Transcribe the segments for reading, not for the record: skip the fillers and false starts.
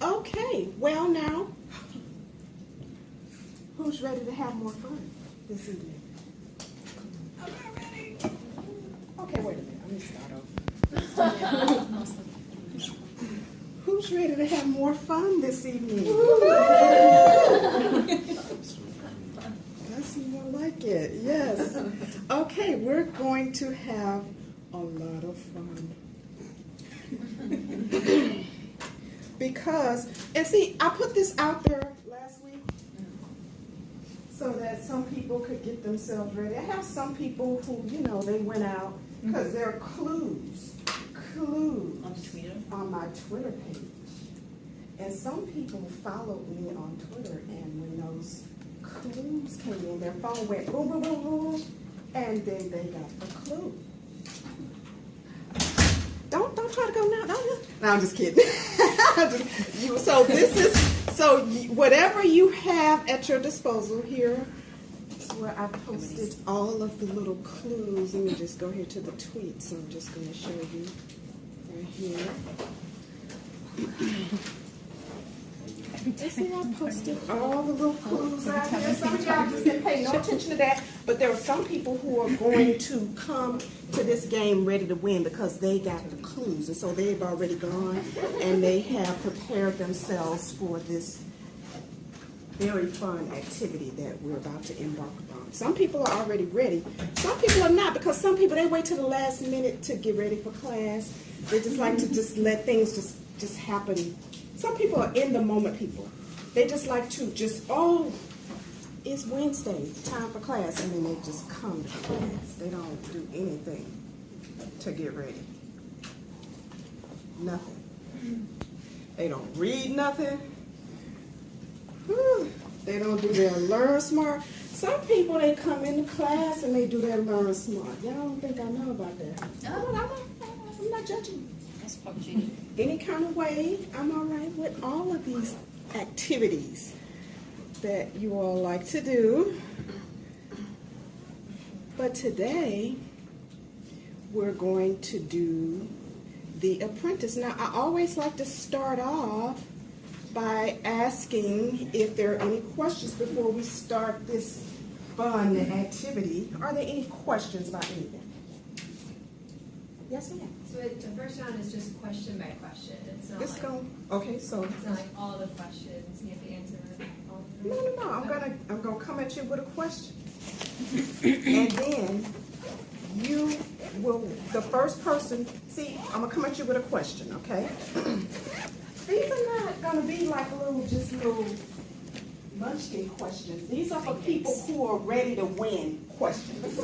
Okay, well now, who's ready to have more fun this evening? I'm not ready. Okay, wait a minute. I'm going to start over. Who's ready to have more fun this evening? I see you like it. Yes. Okay, we're going to have a lot of fun. Because, and see, I put this out there last week so that some people could get themselves ready. I have some people who, you know, they went out because there are clues on my Twitter page. And some people followed me on Twitter, and when those clues came in, their phone went boom, boom, boom, boom, and then they got the clue. Don't try to go now. No, I'm just kidding. So whatever you have at your disposal here is where I posted all of the little clues. Let me just go here to the tweets. I'm just going to show you right here. See, I posted all the little clues out here. Some of y'all just didn't pay no attention to that, but there are some people who are going to come to this game ready to win because they got the clues, and so they've already gone and they have prepared themselves for this very fun activity that we're about to embark upon. Some people are already ready. Some people are not, because some people, they wait till the last minute to get ready for class. They just like to just let things just happen. Some people are in the moment people. They just like to it's Wednesday, time for class, and then they just come to class. They don't do anything to get ready. Nothing. They don't read nothing. They don't do their learn smart. Some people, they come into class and they do their learn smart. Y'all don't think I know about that. I'm not judging. That's PUBG. Any kind of way, I'm all right with all of these activities that you all like to do. But today, we're going to do the Apprentice. Now, I always like to start off by asking if there are any questions before we start this fun activity. Are there any questions about anything? Yes, ma'am. So the first round is just question by question. It's not It's not like all the questions you have to answer all of them. No. I'm gonna come at you with a question, and then the first person. See, I'm gonna come at you with a question. Okay. These are not gonna be like little munchkin questions. These are for people who are ready to win questions.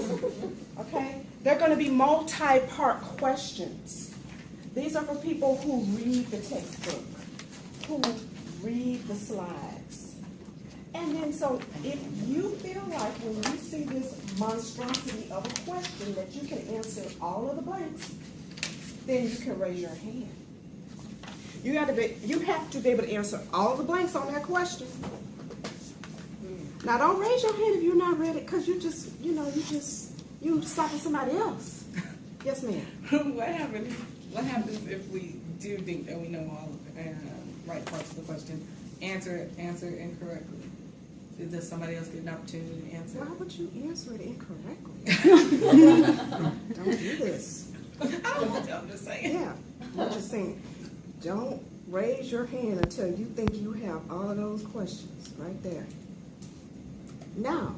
Okay? They're going to be multi-part questions. These are for people who read the textbook, who read the slides. And then so if you feel like when you see this monstrosity of a question that you can answer all of the blanks, then you can raise your hand. You have to be able to answer all the blanks on that question. Now, don't raise your hand if you're not ready, because you stopping somebody else. Yes, ma'am. What happens if we do think that we know all of the right parts of the question? Answer incorrectly. Does somebody else get an opportunity to answer? Why would you answer it incorrectly? Don't do this. I'm just saying. Yeah, I'm just saying. Don't raise your hand until you think you have all of those questions right there. Now,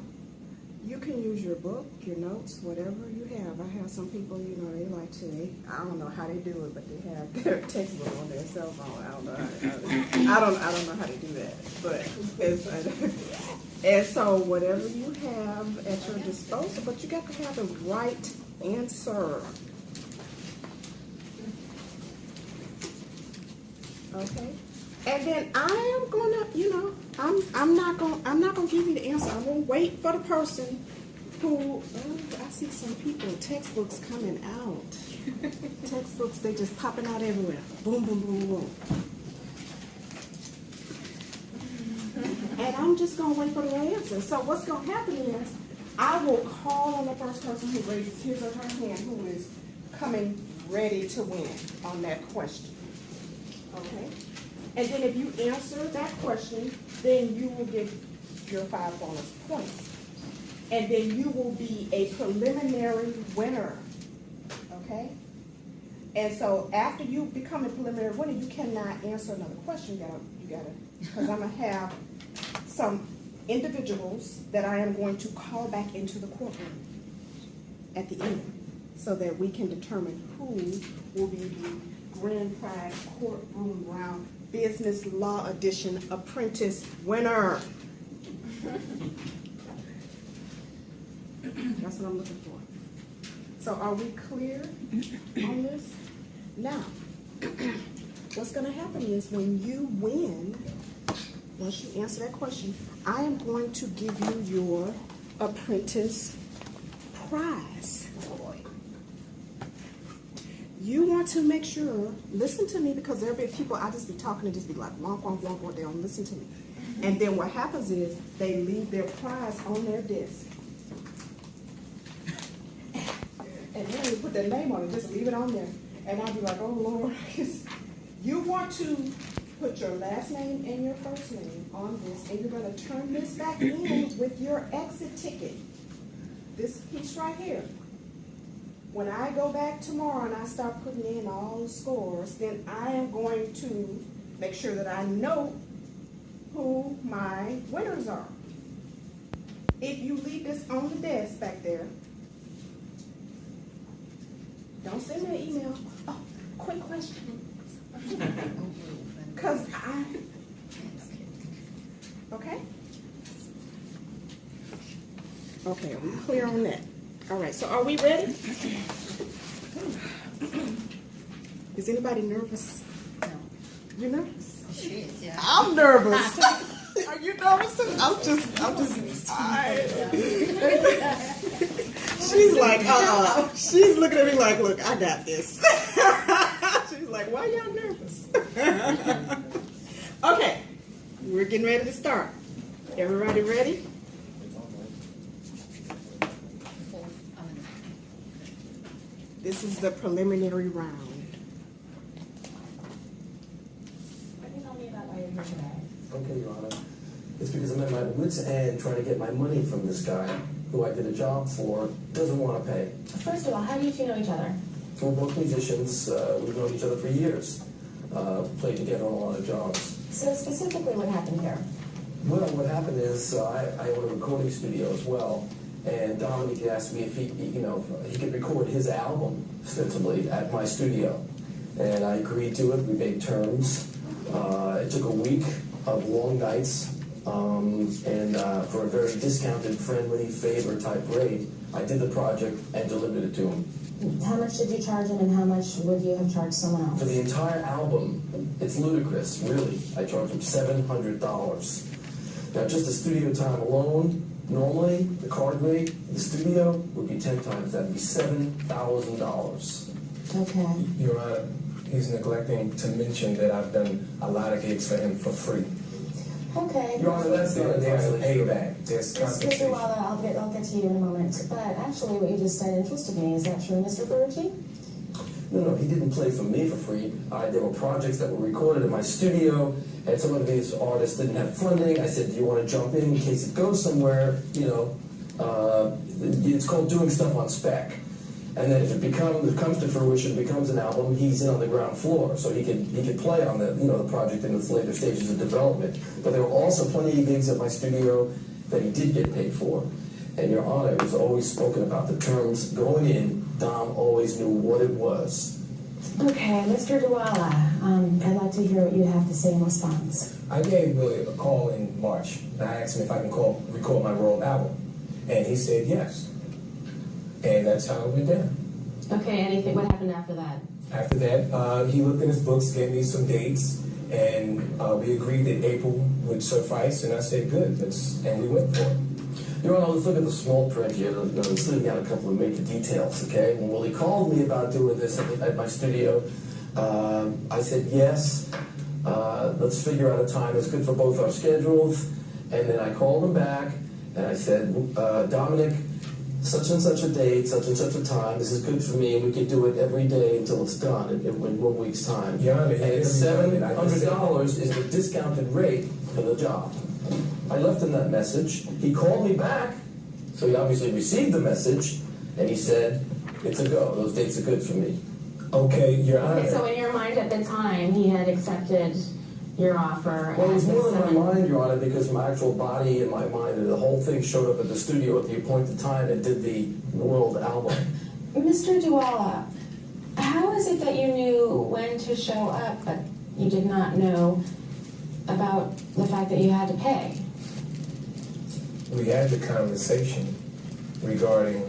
you can use your book, your notes, whatever you have. I have some people, they like to, I don't know how they do it, but they have their textbook on their cell phone. I don't know how to do that. But and so whatever you have at your disposal, but you got to have the right answer. Okay? And then I am gonna, I'm not gonna give you the answer. I'm gonna wait for the person who, I see some people, textbooks coming out. Textbooks, they just popping out everywhere. Boom, boom, boom, boom. And I'm just gonna wait for the answer. So what's gonna happen is, I will call on the first person who raises his or her hand who is coming ready to win on that question. Okay? And then if you answer that question, then you will get your 5 bonus points. And then you will be a preliminary winner. Okay? And so after you become a preliminary winner, you cannot answer another question. You gotta, because I'm gonna have some individuals that I am going to call back into the courtroom at the end, so that we can determine who will be the grand prize courtroom round business law edition apprentice winner. That's what I'm looking for. So are we clear on this? Now, what's going to happen is when you win, once you answer that question, I am going to give you your apprentice prize. You want to make sure, listen to me, because there'll be people, I just be talking and just be like, wonk, wonk, wonk, wonk, they don't listen to me. And then what happens is they leave their prize on their desk. And then they put their name on it, just leave it on there. And I'll be like, oh Lord. You want to put your last name and your first name on this, and you're going to turn this back in with your exit ticket. This piece right here. When I go back tomorrow and I start putting in all the scores, then I am going to make sure that I know who my winners are. If you leave this on the desk back there, don't send me an email. Oh, quick question. Because okay? Okay, are we clear on that? All right, so are we ready? Is anybody nervous? No. You nervous? She is, yeah. I'm nervous. Are you nervous? I'm just She's like, she's looking at me like, look, I got this. She's like, why y'all nervous? Okay, we're getting ready to start. Everybody ready? This is the preliminary round. Can you tell me about why you're here today? Okay, Your Honor. It's because I'm at my wit's end trying to get my money from this guy who I did a job for, doesn't want to pay. First of all, how do you two know each other? We're both musicians. We've known each other for years. Played together on a lot of jobs. So specifically what happened here? Well, what happened is I own a recording studio as well, and Dominic asked me if he could record his album ostensibly at my studio, and I agreed to it. We made terms. It took a week of long nights, and for a very discounted, friendly, favor type rate, I did the project and delivered it to him. How much did you charge him and how much would you have charged someone else? For the entire album, it's ludicrous, really. I charged him $700. Now, just the studio time alone, normally, the card rate in the studio would be 10 times that. Would be $7,000. Okay. Your Honor, he's neglecting to mention that I've done a lot of gigs for him for free. Okay. Your Honor, that's not There's a entirely true. payback. There's Mr. compensation. Duwala, I'll get to you in a moment. But actually what you just said interested me. Is that true, Mr. Berrucci? No, he didn't play for me for free. There were projects that were recorded in my studio, and some of these artists didn't have funding. I said, do you want to jump in case it goes somewhere? It's called doing stuff on spec. And then if it comes to fruition, becomes an album, he's in on the ground floor, so he could play on the project in its later stages of development. But there were also plenty of gigs at my studio that he did get paid for. And Your Honor, it was always spoken about the terms going in. Dom always knew what it was. Okay, Mr. Duwala, I'd like to hear what you have to say in response. I gave Willie a call in March, and I asked him if I can record my world album. And he said yes. And that's how it went down. Okay, what happened after that? After that, he looked in his books, gave me some dates, and we agreed that April would suffice, and I said, good, and we went for it. Your Honor, let's look at the small print here. Let's leave out a couple of major details, okay? When Willie called me about doing this at my studio, I said yes. Let's figure out a time that's good for both our schedules. And then I called him back, and I said, Dominic, such and such a date, such and such a time, this is good for me, and we could do it every day until it's done in 1 week's time. Your Honor, And it's $700 is the discounted rate for the job. I left him that message. He called me back, so he obviously received the message, and he said, it's a go. Those dates are good for me. Okay, Your Honor. Okay, so in your mind at the time, he had accepted your offer. Well, it was at more the in my mind, Your Honor, because my actual body and my mind and the whole thing showed up at the studio at the appointed time and did the world album. Mr. Duala, how is it that you knew when to show up, but you did not know about the fact that you had to pay? We had the conversation regarding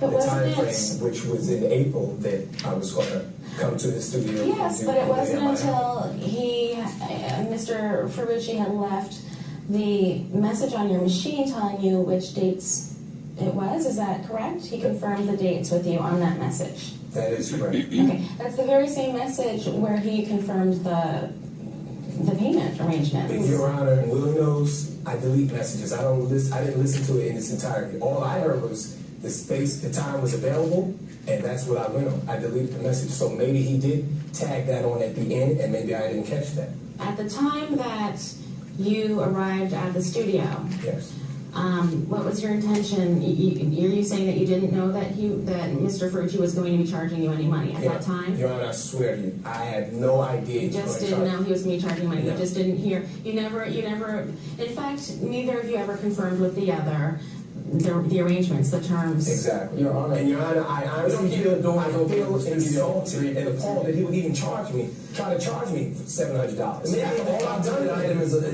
But the wasn't time it- frame, which was in April, that I was going to come to the studio. Yes, and but it do wasn't the MIA. until Mr. Ferrucci had left the message on your machine telling you which dates it was. Is that correct? He confirmed the dates with you on that message. That is correct. Okay, that's the very same message where he confirmed the payment But arrangements. Your Honor, and Will knows I delete messages. I didn't listen to it in its entirety. All I heard was the time was available, and that's what I went on. I deleted the message. So maybe he did tag that on at the end, and maybe I didn't catch that. At the time that you arrived at the studio, Yes. what was your intention? Are you saying that you didn't know that Mr. Ferrucci was going to be charging you any money at that time? Your Honor, I swear to you, I had no idea. You he was just gonna didn't charge know he was going to be charging money. No. You just didn't hear. You never. In fact, neither of you ever confirmed with the other the arrangements, the terms. Exactly. Your Honor. And Your Honor, I honestly We don't keep the doors open feel in the studio. insulted and appalled that he would even try to charge me for $700. Maybe After all I've done to him is all I've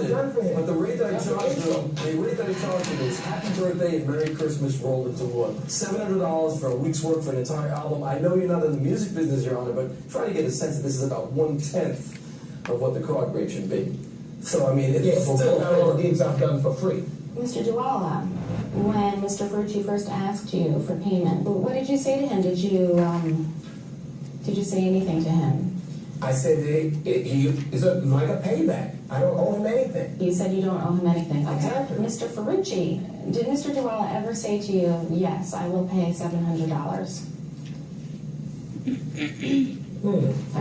insulted, done for him. but the rate that I That's charged insult. him, is Happy Birthday and Merry Christmas rolled into one. $700 for a week's work for an entire album. I know you're not in the music business, Your Honor, but try to get a sense that this is about 1/10 of what the card rate should be. So I mean, it's Still, all the gigs I've done for free. Mr. Duala, when Mr. Ferrucci first asked you for payment, what did you say to him? Did you say anything to him? I said that he is like a payback. I don't owe him anything. You said you don't owe him anything. Okay. Exactly. Mr. Ferrucci, did Mr. Duala ever say to you, yes, I will pay $700? I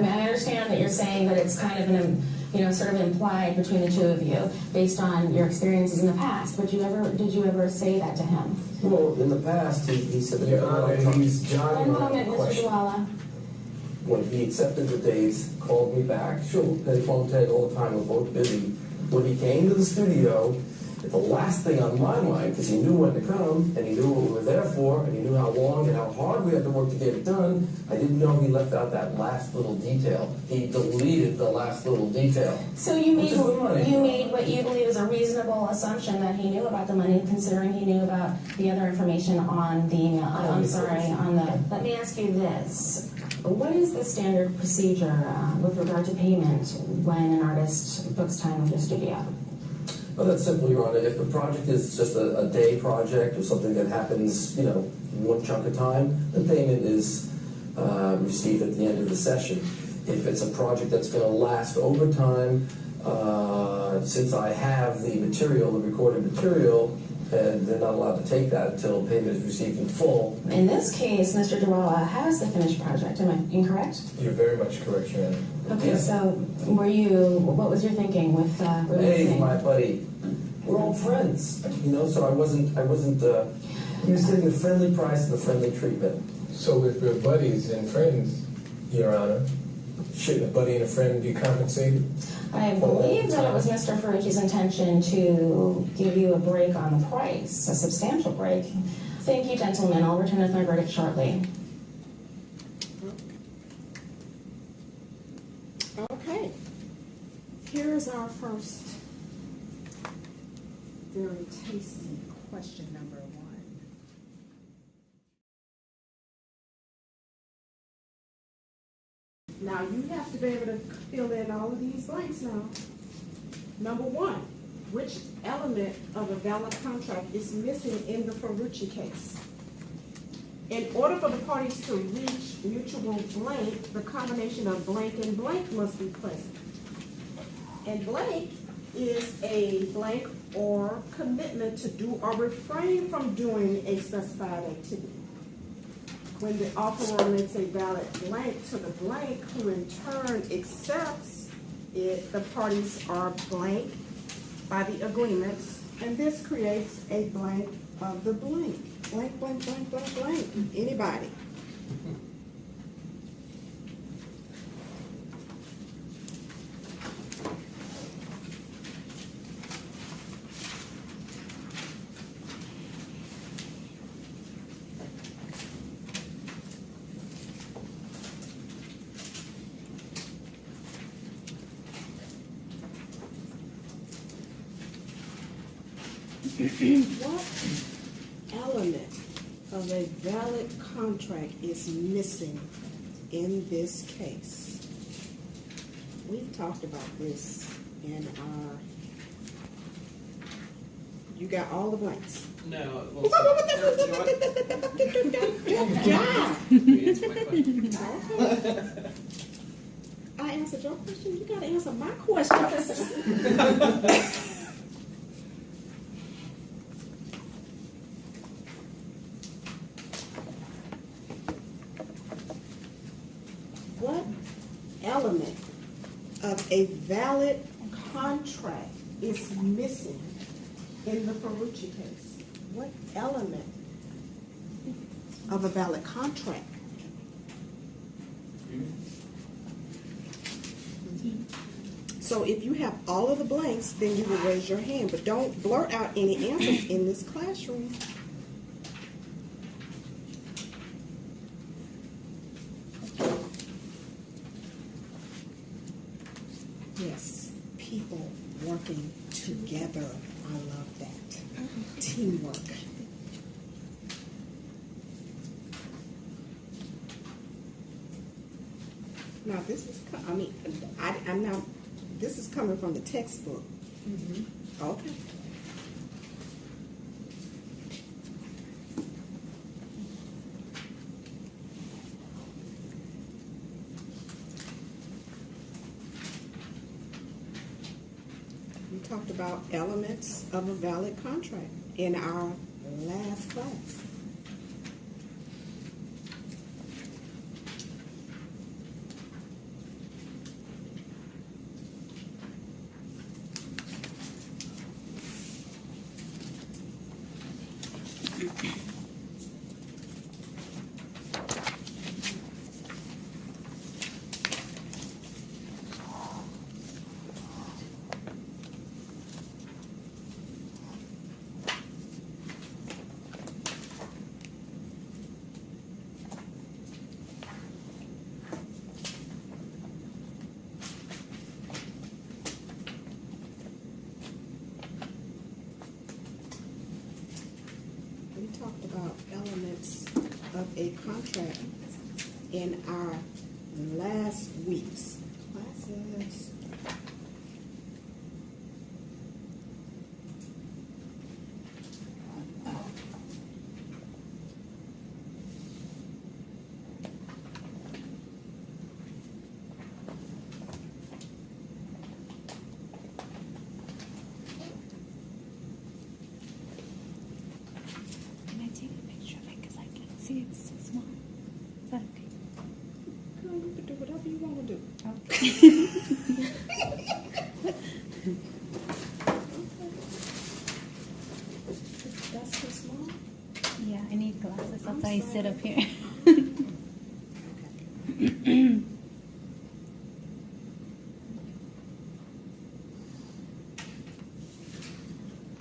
mean, I understand that you're saying that it's kind of sort of implied between the two of you based on your experiences in the past, but did you ever say that to him? Well, in the past, he said that Your Honor, he's jogging One around moment, the Mr. question. Duala. when he accepted the dates, called me back. Sure, they phone tag all the time. We're both busy. When he came to the studio, the last thing on my mind, because he knew when to come, and he knew what we were there for, and he knew how long and how hard we had to work to get it done, I didn't know he left out that last little detail. He deleted the last little detail. So you Which is the money. made what you believe is a reasonable assumption that he knew about the money, considering he knew about the other information on the email. Let me ask you this. What is the standard procedure with regard to payment when an artist books time with your studio? Well, that's simple, Your Honor. If the project is just a day project or something that happens, in one chunk of time, the payment is received at the end of the session. If it's a project that's going to last over time, since I have the material, the recorded material, and they're not allowed to take that until payment is received in full. In this case, Mr. Duala, how is the finished project? Am I incorrect? You're very much correct, Your Honor. Okay, Yeah. so what was your thinking with Hey, releasing? my buddy, we're all friends, so I wasn't, he was getting a friendly price and a friendly treatment. So if we're buddies and friends, Your Honor, shouldn't a buddy and a friend be compensated? I believe that it was Mr. Ferrucci's intention to give you a break on the price, a substantial break. Thank you, gentlemen. I'll return with my verdict shortly. Okay. Here is our first very tasty question, number 1. Now you have to be able to fill in all of these blanks now. Number 1, which element of a valid contract is missing in the Ferrucci case? In order for the parties to reach mutual blank, the combination of blank and blank must be present. And blank is a blank or commitment to do or refrain from doing a specified activity. When the offeror makes a valid blank to the blank, who in turn accepts it, the parties are blank by the agreements, and this creates a blank of the blank. Blank, blank, blank, blank, blank. Anybody? What element of a valid contract is missing in this case? We've talked about this in our, you got all the blanks. No. Good job. You answer my question. Okay. I answered your question, you gotta answer my question. What element of a valid contract is missing in the Ferrucci case? What element of a valid contract? So if you have all of the blanks, then you will raise your hand, but don't blurt out any answers in this classroom. Yes, people working together. I love that. Teamwork. Now this is, I'm not, this is coming from the textbook. Okay. We talked about elements of a valid contract in our last class. We talked about elements of a contract in our last week's classes. Can I take a picture of it because I can't see it's so small? Is that okay? Girl, you can do whatever you want to do. That's too small? Yeah, I need glasses. That's I'm why I sit sorry. up here.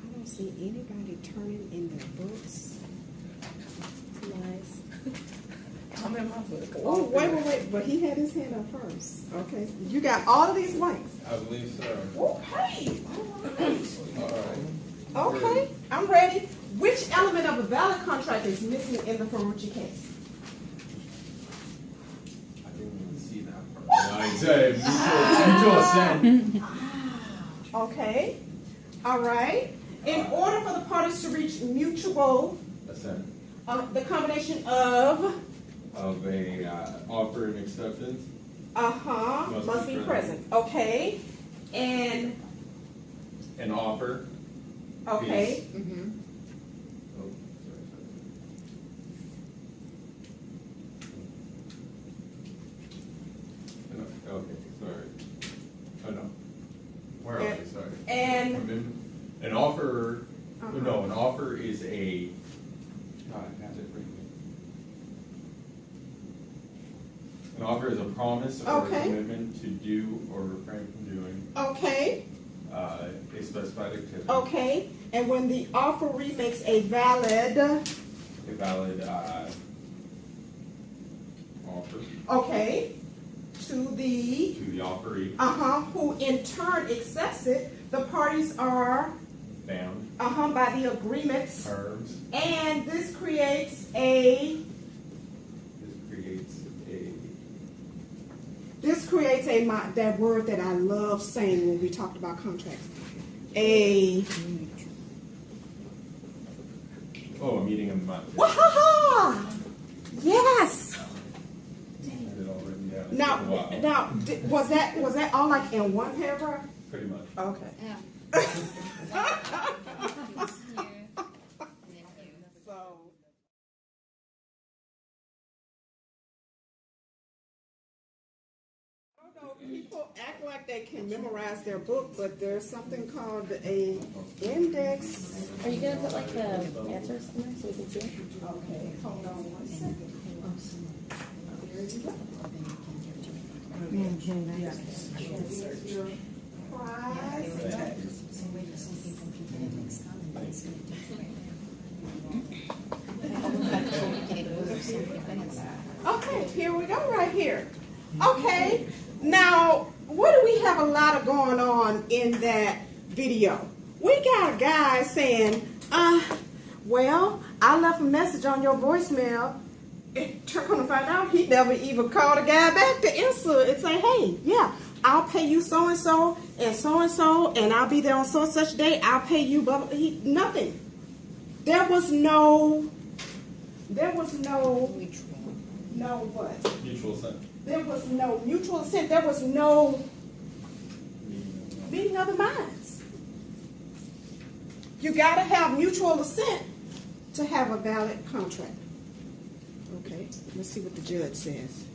I don't see anybody turning in their books. Nice. I'm in my book. Oh, wait. But he had his hand up first. Okay. You got all of these blanks. I believe so. Okay. All right. Okay. I'm ready. Which element of a valid contract is missing in the Ferrucci case? I didn't even see that part. I said mutual assent. Okay. All right. In order for the parties to reach mutual, Assent the combination of, of a offer and acceptance. must be present. Okay. And An offer Okay. is- Mm-hmm. Oh, sorry. Okay, sorry. Oh, no. Where are we? Sorry. And, An offer, Uh-huh. no, an offer is a, God, I have it right here. An offer is a promise or a Okay. commitment to do or refrain from doing okay, a specified activity. okay, and when the offeree makes a valid, A valid offer okay, to the, to the offeree, who in turn accepts it, the parties are, bound, by the agreements, terms, and this creates a, that word that I love saying when we talked about contracts, a meeting of the mind. wahaha! Yes. I had it all written down. It took Now, a while. was that all like in one paragraph? Pretty much. Okay. So. I don't know, people act like they can memorize their book, but there's something called a index. Are you gonna put like the answers somewhere so we can see it? Okay, hold on one second. There you go. Your prize. Okay, here we go right here. Okay, now what do we have a lot of going on in that video? We got a guy saying, well, I left a message on your voicemail. Turn to find out he never even called a guy back to answer and say, hey, yeah, I'll pay you so and so, and I'll be there on so and such day. I'll pay you, but nothing. There was no what? Mutual assent. There was no mutual assent. There was no meeting of the minds. You got to have mutual assent to have a valid contract. Okay, let's see what the judge says.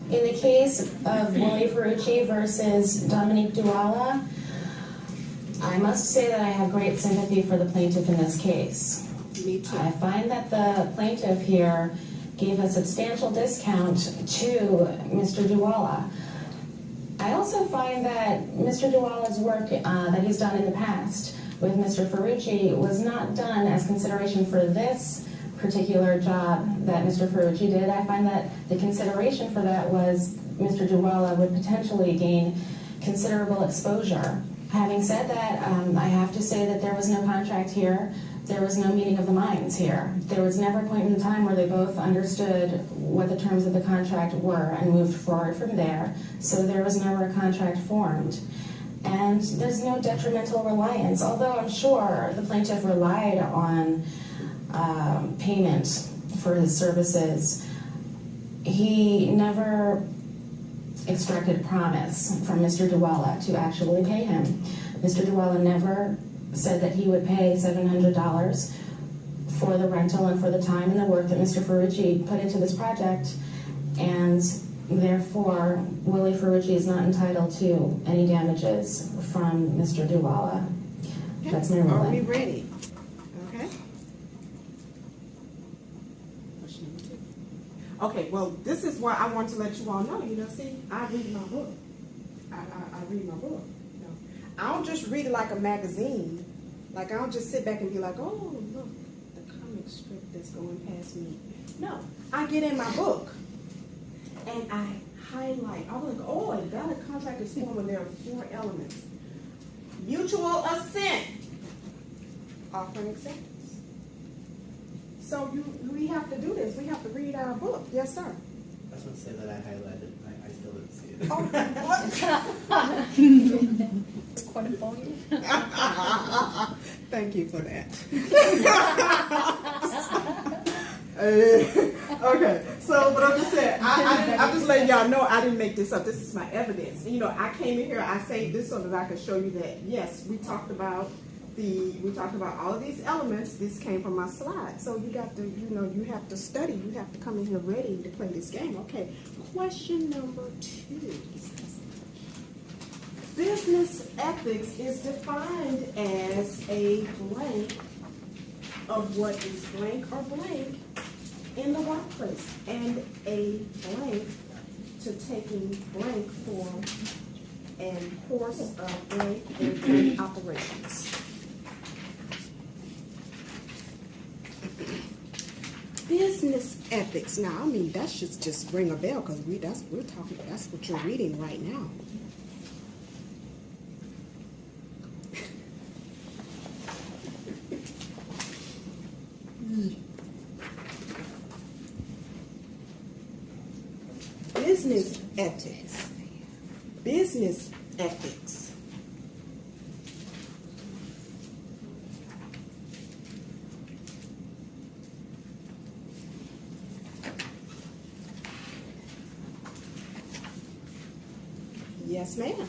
In the case of Willie Ferrucci versus Dominique Duala, I must say that I have great sympathy for the plaintiff in this case. Me too. I find that the plaintiff here gave a substantial discount to Mr. Duala. I also find that Mr. Duala's work that he's done in the past with Mr. Ferrucci was not done as consideration for this particular job that Mr. Ferrucci did. I find that the consideration for that was Mr. Duala would potentially gain considerable exposure. Having said that, I have to say that there was no contract here. There was no meeting of the minds here. There was never a point in time where they both understood what the terms of the contract were and moved forward from there. So there was never a contract formed. And there's no detrimental reliance, although I'm sure the plaintiff relied on payment for his services. He never extracted promise from Mr. Duala to actually pay him. Mr. Duala never said that he would pay $700 for the rental and for the time and the work that Mr. Ferrucci put into this project, and therefore Willie Ferrucci is not entitled to any damages from Mr. Duala. That's my ruling. Are we ready? Okay. Question number 2. Okay, well, this is what I want to let you all know. See, I read my book. I read my book. I don't just read it like a magazine. Like, I don't just sit back and be like, oh, look, the comic strip that's going past me. No, I get in my book and I highlight. I'm like, oh, a valid contract is formed when there are 4 elements. Mutual assent, offer and acceptance. So we have to do this. We have to read our book. Yes, sir. I just want to say that I highlighted. I still didn't see it. Oh, what? Thank you for that. Okay, so but I'm just saying, I'm just letting y'all know I didn't make this up. This is my evidence. You know, I came in here, I saved this so that I could show you that yes, we talked about all of these elements. This came from my slide. So you got to, you know, you have to study. You have to come in here ready to play this game. Okay, question number 2. Business ethics is defined as a blank of what is blank or blank in the workplace, and a blank to taking blank form and course of blank and blank operations. Business ethics. Now, I mean, that should just ring a bell because that's what you're reading right now. Business ethics. Business ethics. Yes, ma'am.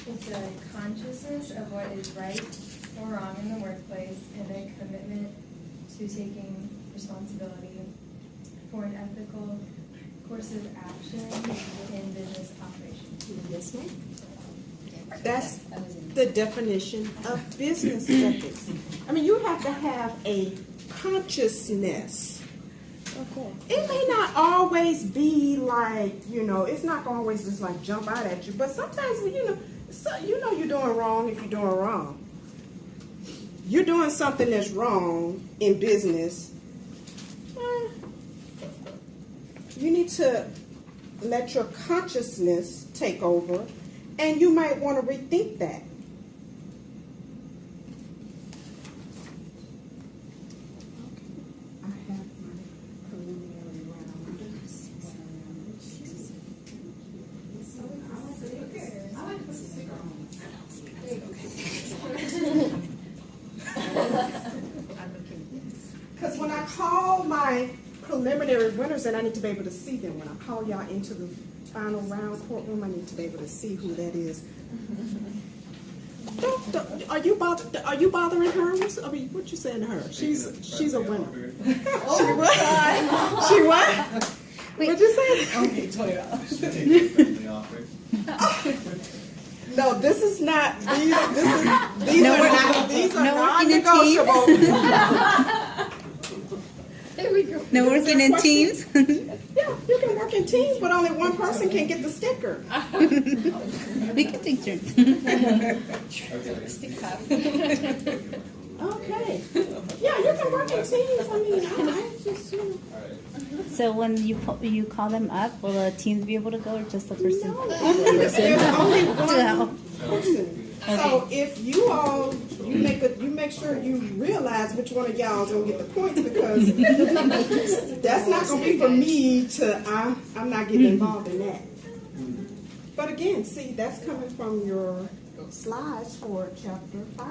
It's a consciousness of what is right or wrong in the workplace and a commitment to taking responsibility for an ethical course of action in business operations. Yes, ma'am. That's the definition of business ethics. I mean, you have to have a consciousness. It may not always be like, you know, it's not going to always just like jump out at you, but sometimes, you know, you're doing wrong if you're doing wrong. You're doing something that's wrong in business. You need to let your consciousness take over, and you might want to rethink that. Because when I call my preliminary winners, and I need to be able to see them. When I call y'all into the final round courtroom, I need to be able to see who that is. Are you bothering her? I mean, what you saying to her? She's a winner. She what? She what? What'd you say? Okay, Toya. No, this is not. These are non-negotiable. There we go. No working in teams? Yeah, you can work in teams, but only one person can get the sticker. We can take turns. Okay. Yeah, you can work in teams. I mean, I just, you know. So when you call them up, will the teams be able to go or just the person? No, there's only one person. So if you all, you make sure you realize which one of y'all is gonna get the points, because that's not gonna be for me to. I'm not getting involved in that. But again, see, that's coming from your slides for chapter 5.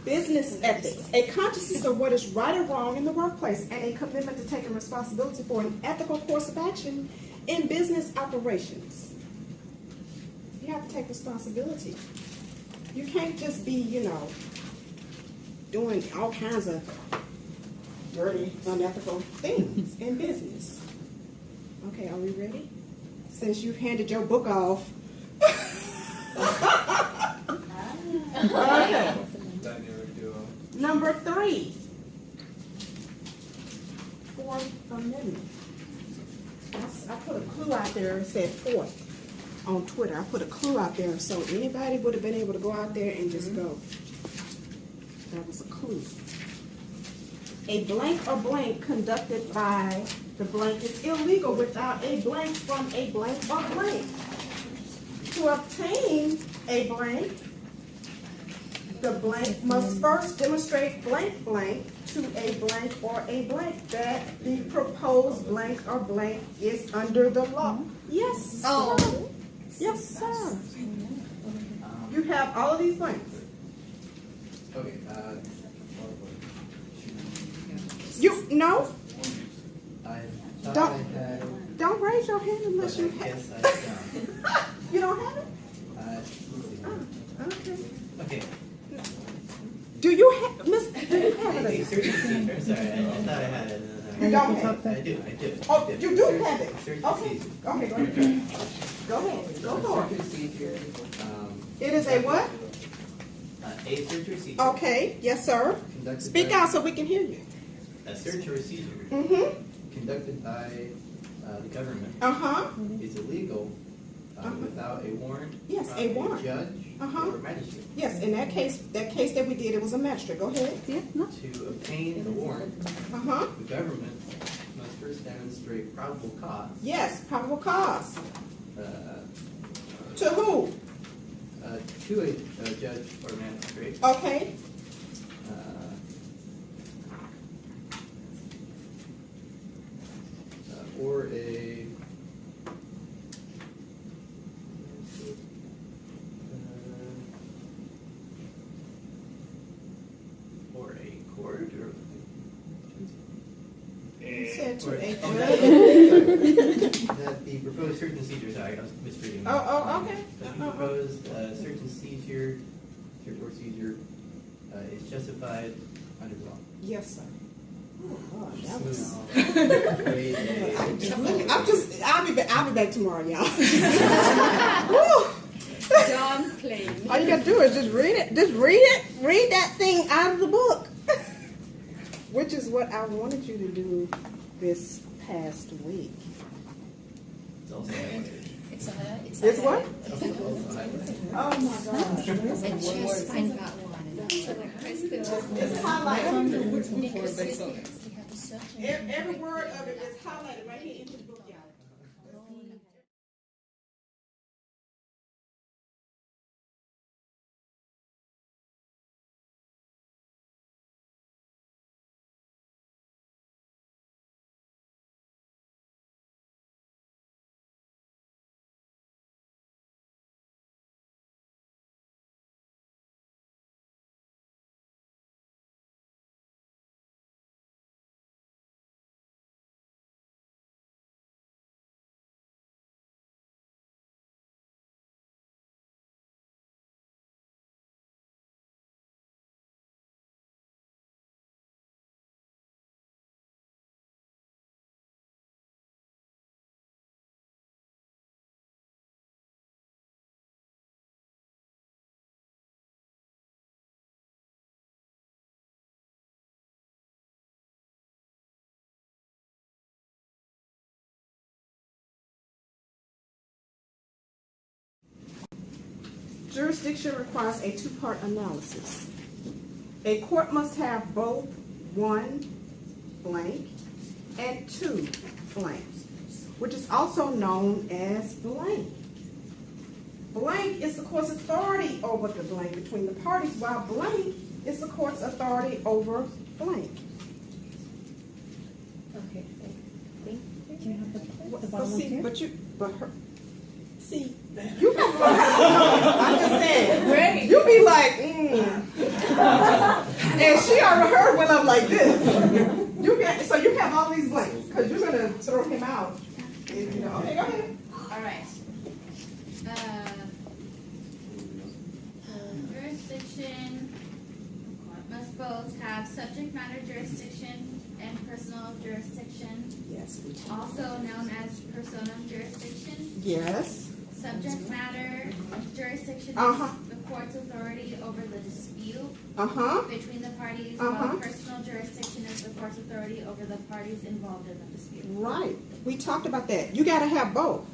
Business ethics, a consciousness of what is right or wrong in the workplace, and a commitment to taking responsibility for an ethical course of action in business operations. You have to take responsibility. You can't just be, you know, doing all kinds of dirty, unethical things in business. Okay, are we ready? Since you've handed your book off. Okay. Number 3. Fourth Amendment. I put a clue out there and said 4th on Twitter. I put a clue out there so anybody would have been able to go out there and just go. That was a clue. A blank or blank conducted by the blank is illegal without a blank from a blank or blank. To obtain a blank, the blank must first demonstrate blank blank to a blank or a blank that the proposed blank or blank is under the law. Yes, sir. Yes, sir. you have all of these blanks. Okay, You, no, I thought Don't- I had, don't raise your hand unless but I you have. guess I don't. You don't have it? Uh, Okay. Okay. Do you have, Miss, do you have A it? search procedure, sorry, I thought I had it. You don't have I it? do. Oh, you do have it? Search Okay, procedure. okay, go ahead. Go ahead, go for it. Procedure. It is a what? A search procedure. Okay, yes, sir. Conducted Speak by- out so we can hear you. A search procedure Mm-hmm, conducted by the government uh-huh, is illegal without a warrant. Yes, from a warrant. Judge Uh-huh. or magistrate. yes, in that case that we did, it was a magistrate, go ahead. Yeah, no. To obtain the warrant, Uh-huh, the government must first demonstrate probable cause yes, probable cause. uh, To who? to a judge or magistrate. Okay, Or a court or you said to or- a oh, judge. that the proposed search and seizure, sorry, I was misreading. Oh, okay. That the proposed search and seizure is justified under the law. Yes, sir. Oh, God, that was. Smooth. Great. I'll be back tomorrow, y'all. Woo. John Plain. All you gotta do is just read it. Just read it. Read that thing out of the book. Which is what I wanted you to do this past week. It's also highlighted. It's what? Also highlighted. Oh my gosh. It's highlighted. Every word of it is highlighted right here in the book, y'all. Jurisdiction requires a two-part analysis. A court must have both one blank and two blanks, which is also known as blank. Blank is the court's authority over the blank between the parties, while blank is the court's authority over blank. Okay. Do you have the But bottom see, here? see, you have to learn how to, I'm just saying, you be like, and she already heard when I'm like this. So you have all these blanks, because you're gonna throw him out. If you know. Okay, go ahead. All right. Jurisdiction must both have subject matter jurisdiction and personal jurisdiction, Yes. also known as personal jurisdiction. Yes. Subject matter jurisdiction Uh-huh. is the court's authority over the dispute Uh-huh. between the parties, Uh-huh. while personal jurisdiction is the court's authority over the parties involved in the dispute. Right. We talked about that. You gotta have both.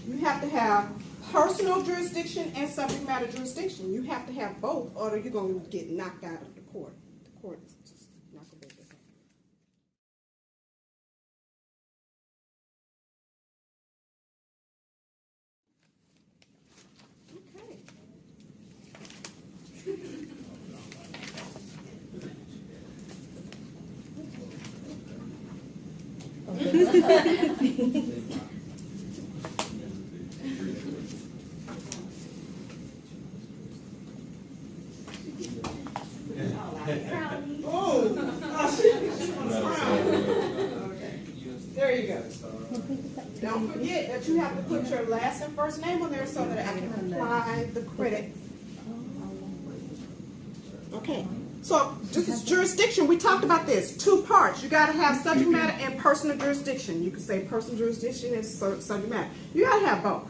You have to have personal jurisdiction and subject matter jurisdiction. You have to have both, or you're gonna get knocked out of the court. The court is just not gonna be able to. Okay. first name on there so that I can apply the credit. Okay, so this is jurisdiction. We talked about this. 2 parts. You got to have subject matter and personal jurisdiction. You could say personal jurisdiction and subject matter. You got to have both.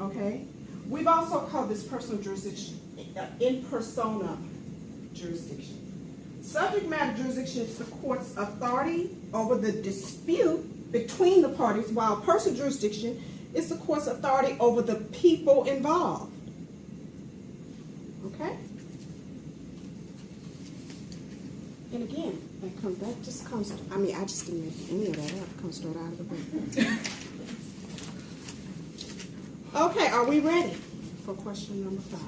Okay? We've also called this personal jurisdiction in persona jurisdiction. Subject matter jurisdiction is the court's authority over the dispute between the parties, while personal jurisdiction is the court's authority over the people involved. Okay? And again, that just comes, I mean, I just didn't make any of that up. It comes straight out of the book. Okay, are we ready for question number 5?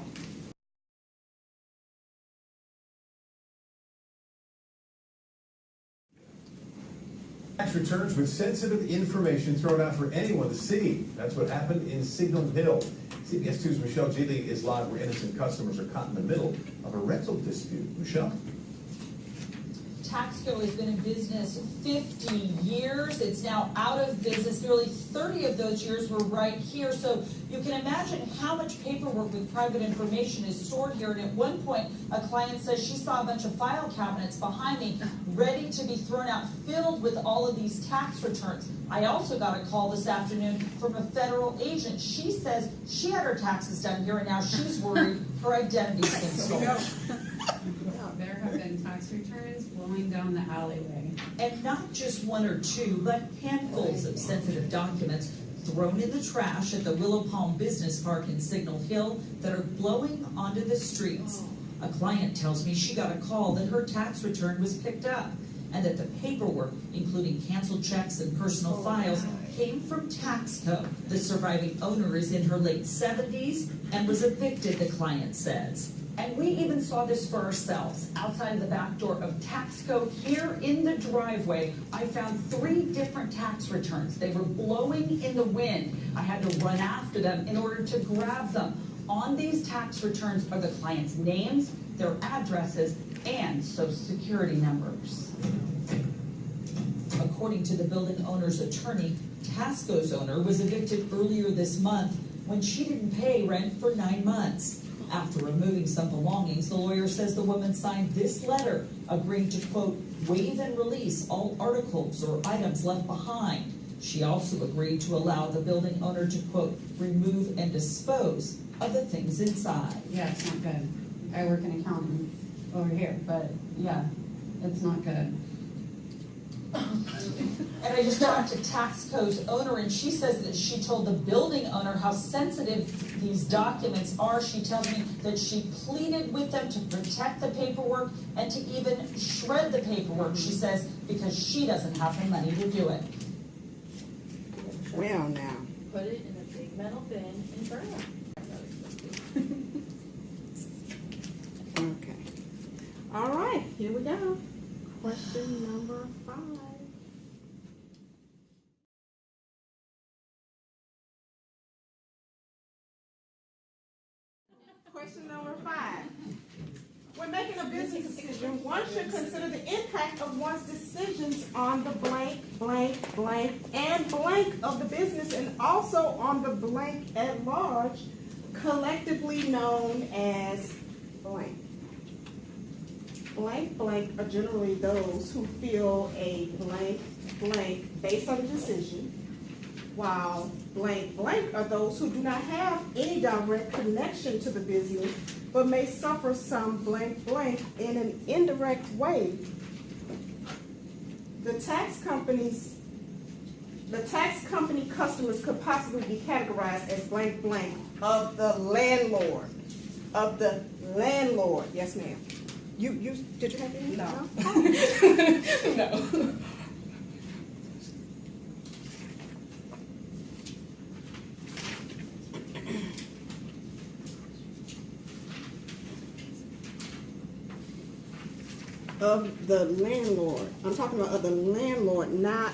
Tax returns with sensitive information thrown out for anyone to see. That's what happened in Signal Hill. CBS 2's Michelle Geely is live where innocent customers are caught in the middle of a rental dispute. Michelle? Taxco has been in business 50 years. It's now out of business. Nearly 30 of those years were right here. So you can imagine how much paperwork with private information is stored here. And at one point, a client says she saw a bunch of file cabinets behind me ready to be thrown out, filled with all of these tax returns. I also got a call this afternoon from a federal agent. She says she had her taxes done here, and now she's worried her identity's been stolen. There have been tax returns flowing down the alleyway. And not just 1 or 2, but handfuls of sensitive documents thrown in the trash at the Willow Palm Business Park in Signal Hill that are blowing onto the streets. A client tells me she got a call that her tax return was picked up and that the paperwork, including canceled checks and personal files, came from Taxco. The surviving owner is in her late 70s and was evicted, the client says. And we even saw this for ourselves. Outside of the back door of Taxco, here in the driveway, I found 3 different tax returns. They were blowing in the wind. I had to run after them in order to grab them. On these tax returns are the clients' names, their addresses, and social security numbers. According to the building owner's attorney, Taxco's owner was evicted earlier this month when she didn't pay rent for 9 months. After removing some belongings, the lawyer says the woman signed this letter agreeing to, quote, waive and release all articles or items left behind. She also agreed to allow the building owner to, quote, remove and dispose of the things inside. Yeah, it's not good. I work in accounting over here, but yeah, it's not good. And I just talked to Taxco's owner, and she says that she told the building owner how sensitive these documents are. She tells me that she pleaded with them to protect the paperwork and to even shred the paperwork, she says, because she doesn't have the money to do it. Well, now. Put it in a big metal bin and burn it. Okay. All right, here we go. Question number 5. Question number 5. When making a business decision, one should consider the impact of one's decisions on the blank, blank, blank, and blank of the business, and also on the blank at large, collectively known as blank. Blank, blank are generally those who feel a blank, blank based on the decision, while blank, blank are those who do not have any direct connection to the business, but may suffer some blank, blank in an indirect way. The tax company customers could possibly be categorized as blank, blank of the landlord. Of the landlord. Yes, ma'am. You did you have any? No. No. Of the landlord. I'm talking about of the landlord, not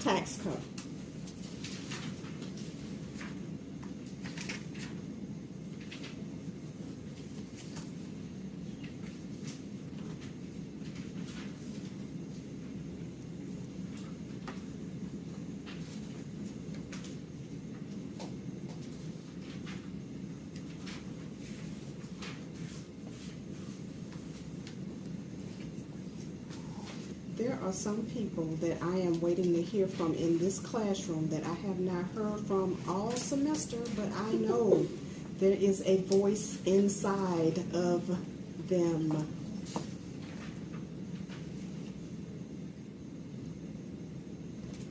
tax code. there are some people that I am waiting to hear from in this classroom that I have not heard from all semester, but I know there is a voice inside of them.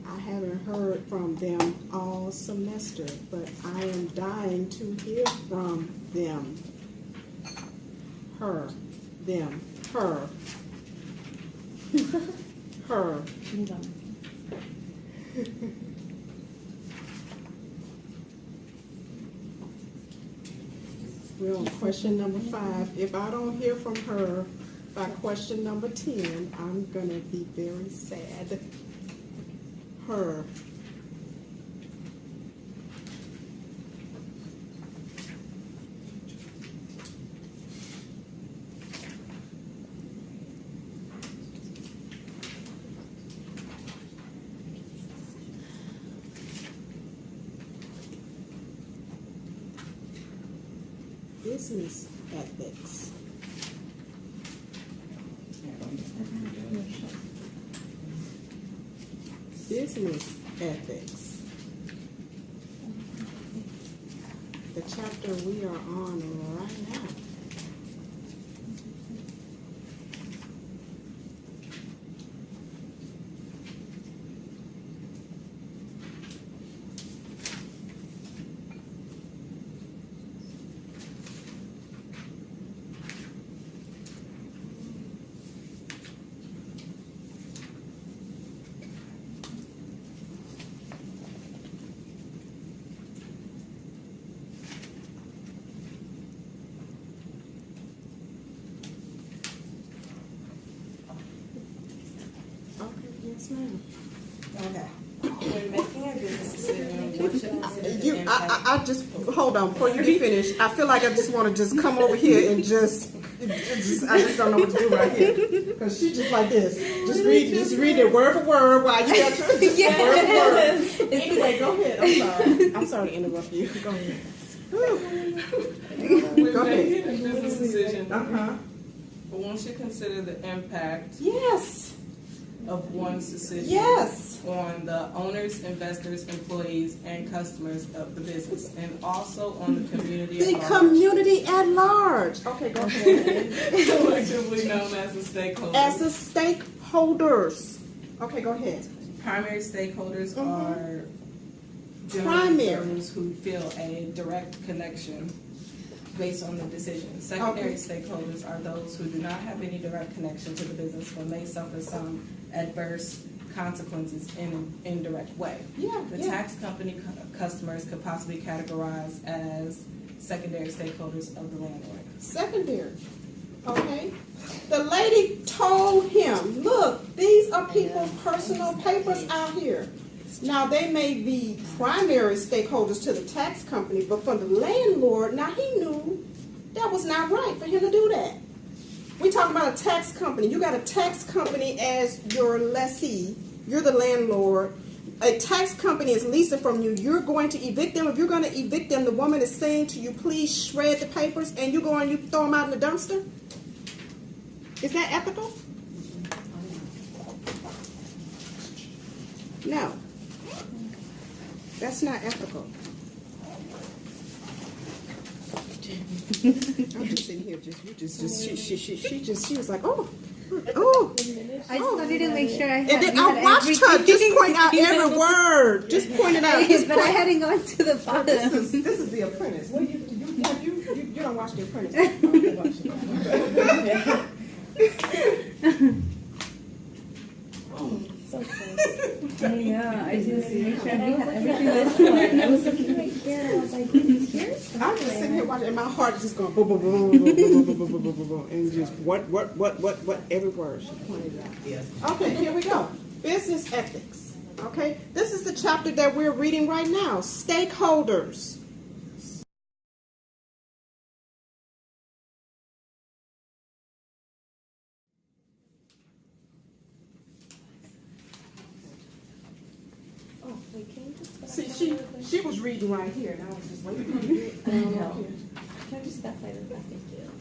I haven't heard from them all semester, but I am dying to hear from them. Her, them, her. Her. We're on question number 5. If I don't hear from her by question number 10, I'm going to be very sad. Her. Business ethics. Business ethics. The chapter we are on right now. Yes, ma'am. Okay. When making a business decision, what should consider the You, impact? I just, hold on, before you get finished, I feel like I just want to just come over here and just I just don't know what to do right here. Because she just like this. Just read it word for word while you got your word for word. Anyway, go ahead. I'm sorry to interrupt you. Go ahead. When Go making ahead. a business decision, Uh-huh. one should consider the impact Yes. of one's decision Yes. on the owners, investors, employees, and customers of the business, and also on the community The at large. community at large. Okay, go ahead. Collectively known as the stakeholders. As the stakeholders. Okay, go ahead. Primary stakeholders are Primary. generally those who feel a direct connection based on the decision. Secondary stakeholders are those who do not have any direct connection to the business but may suffer some adverse consequences in an indirect way. The tax company customers could possibly categorize as secondary stakeholders of the landlord. Secondary. Okay. The lady told him, look, these are people's personal papers out here. Now, they may be primary stakeholders to the tax company, but for the landlord, now he knew that was not right for him to do that. We talking about a tax company. You got a tax company as your lessee. You're the landlord. A tax company is leasing from you. You're going to evict them. If you're going to evict them, the woman is saying to you, please shred the papers, and you go and you throw them out in the dumpster? Is that ethical? No. That's not ethical. I'm just sitting here, she was like, oh. I just wanted to make sure I had. And then I watched her just point out every word. Just point it out. But I hadn't gone to the bottom. This is The Apprentice. Well, you don't watch The Apprentice. So close. I know. I just make sure we have everything this one. I was looking right here and I was like, here's I'm just sitting here watching, and my heart is just going boom, boom, boom, boom, boom, boom, boom, boom, boom, boom, boom, and just what every word she pointed out. Yes. Okay, here we go. Business ethics. Okay, this is the chapter that we're reading right now. Stakeholders. Oh, wait, can you just go See, she was reading right here, and I was just waiting for you. I know. Can I just back side of the Thank you.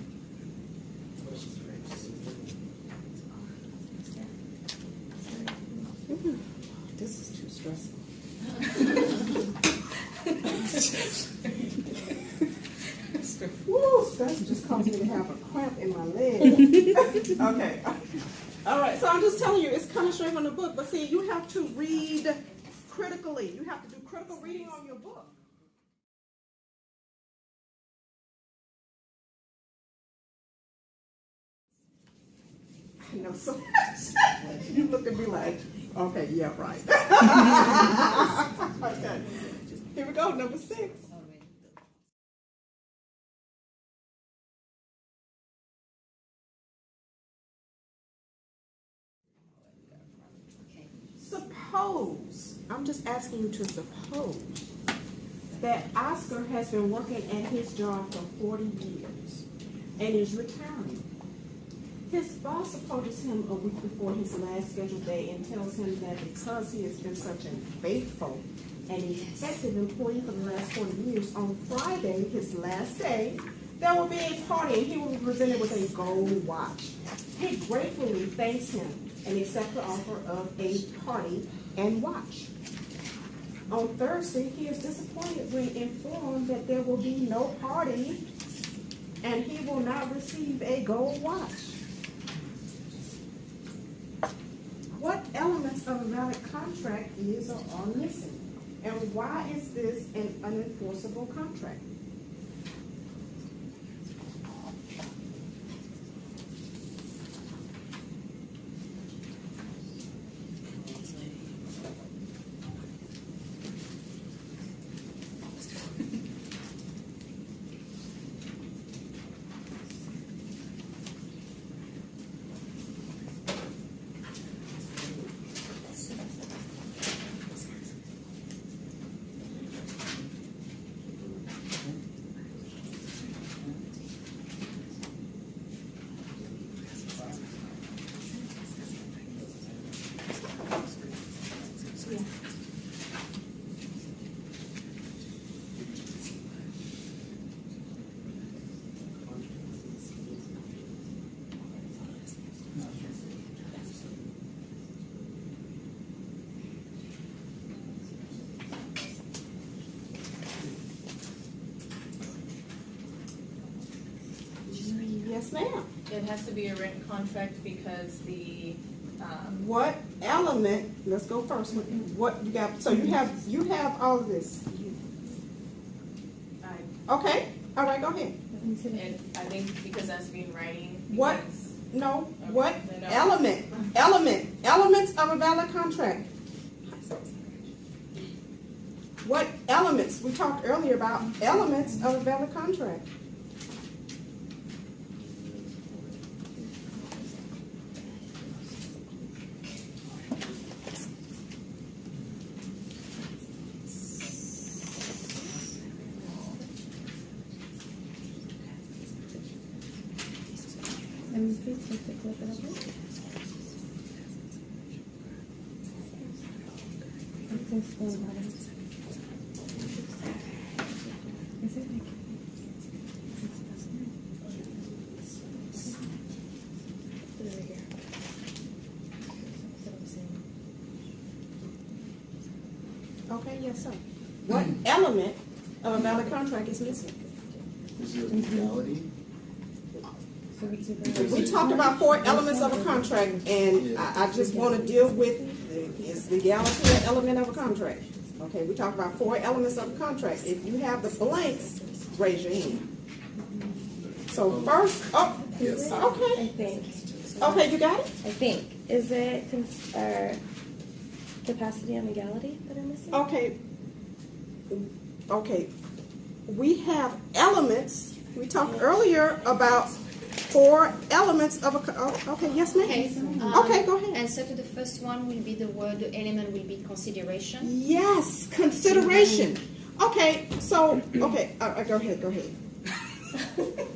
Woo, that just caused me to have a cramp in my leg. Okay. All right, so I'm just telling you, it's kind of straight from the book, but see, you have to read critically. You have to do critical reading on your book. I know so much. You look at me like, okay, yeah, right. Okay. Here we go, number 6. Suppose, I'm just asking you to suppose, that Oscar has been working at his job for 40 years and is retiring. His boss approaches him a week before his last scheduled day and tells him that because he has been such a faithful and effective employee for the last 40 years, on Friday, his last day, there will be a party and he will be presented with a gold watch. He gratefully thanks him and accepts the offer of a party and watch. On Thursday, he is disappointed when informed that there will be no party and he will not receive a gold watch. What elements of a valid contract is or are missing? And why is this an unenforceable contract? Yes, ma'am. It has to be a written contract because the, What element, let's go first, what you got, so you have all of this. Okay, all right, go ahead. and I think because that's being writing. What, because- no, what No. elements of a valid contract? What elements, we talked earlier about elements of a valid contract. Okay, yes, sir. What element of a valid contract is missing? Is it legality? We talked about 4 elements of a contract, and I just want to deal with, is legality an element of a contract? Okay, we talked about 4 elements of a contract. If you have the blanks, raise your hand. So first, Yes. okay. I think. Okay, you got it? I think. Is it capacity and legality that are missing? Okay. Okay. We have elements. We talked earlier about 4 elements of a, okay, yes ma'am. Okay, go ahead. Answer to the first one will be the word, the element will be consideration. Yes, consideration. Okay, so, okay, go ahead.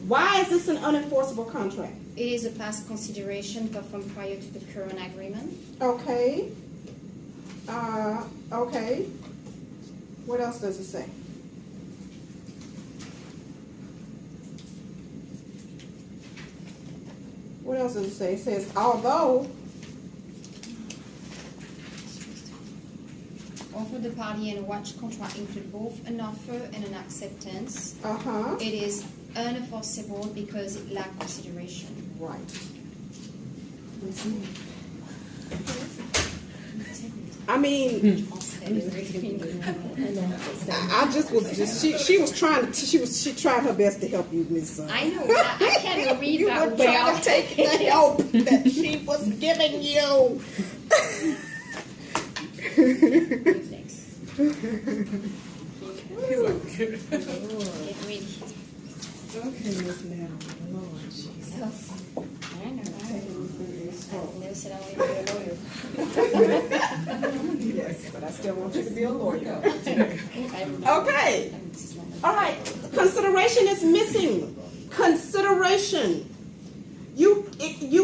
Why is this an unenforceable contract? It is a past consideration performed prior to the current agreement. Okay. Okay. What else does it say? What else does it say? It says, although. for the party and watch contract include both an offer and an acceptance, Uh-huh. it is unenforceable because it lacks consideration. Right. I mean, I just was just she was trying to she tried her best to help you, Miss. I know, but I can't read You that were well. trying to take the help that she was giving you. Okay, Miss Natalie. Lord Jesus. I know. I never said I wanted to be a lawyer. Yes, but I still want you to be a lawyer. Okay. All right. Consideration is missing. Consideration. You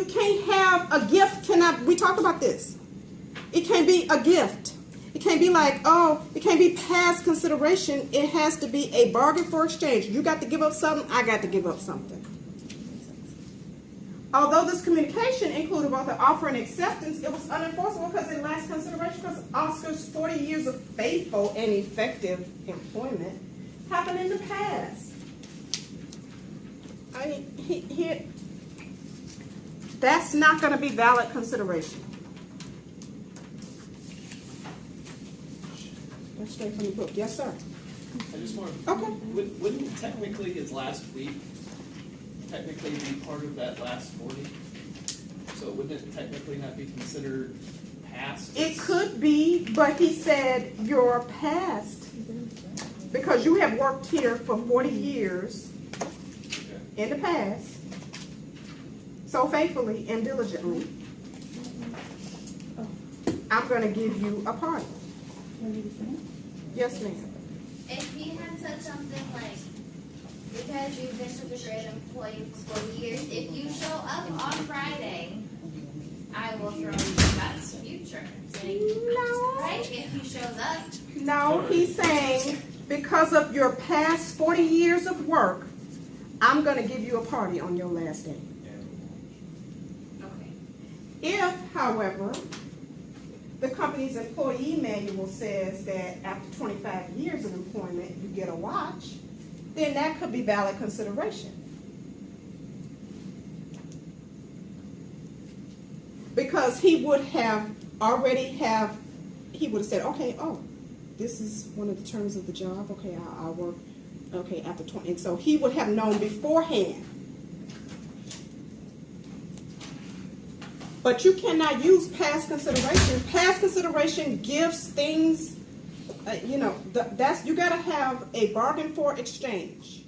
can't have a gift. We talked about this. It can't be a gift. It can't be like, oh, it can't be past consideration. It has to be a bargain for exchange. You got to give up something. I got to give up something. Although this communication included both the offer and acceptance, it was unenforceable because it lacks consideration because Oscar's 40 years of faithful and effective employment happened in the past. I mean, that's not going to be valid consideration. That's straight from the book. Yes, sir. I just want. Okay. Wouldn't technically his last week technically be part of that last 40? So wouldn't it technically not be considered past? It could be, but he said your past, because you have worked here for 40 years in the past, so faithfully and diligently. I'm going to give you a party. Yes, ma'am. If he had said something like, because you've been such a great employee for 4 years, if you show up on Friday, I will throw you. That's future. No. Right? If he shows up. No, he's saying because of your past 40 years of work, I'm going to give you a party on your last day. Okay. If, however, the company's employee manual says that after 25 years of employment, you get a watch, then that could be valid consideration. Because he would have said, okay, oh, this is one of the terms of the job. Okay, I'll work, okay, after 20. And so he would have known beforehand. But you cannot use past consideration. Past consideration gives things, you got to have a bargain for exchange.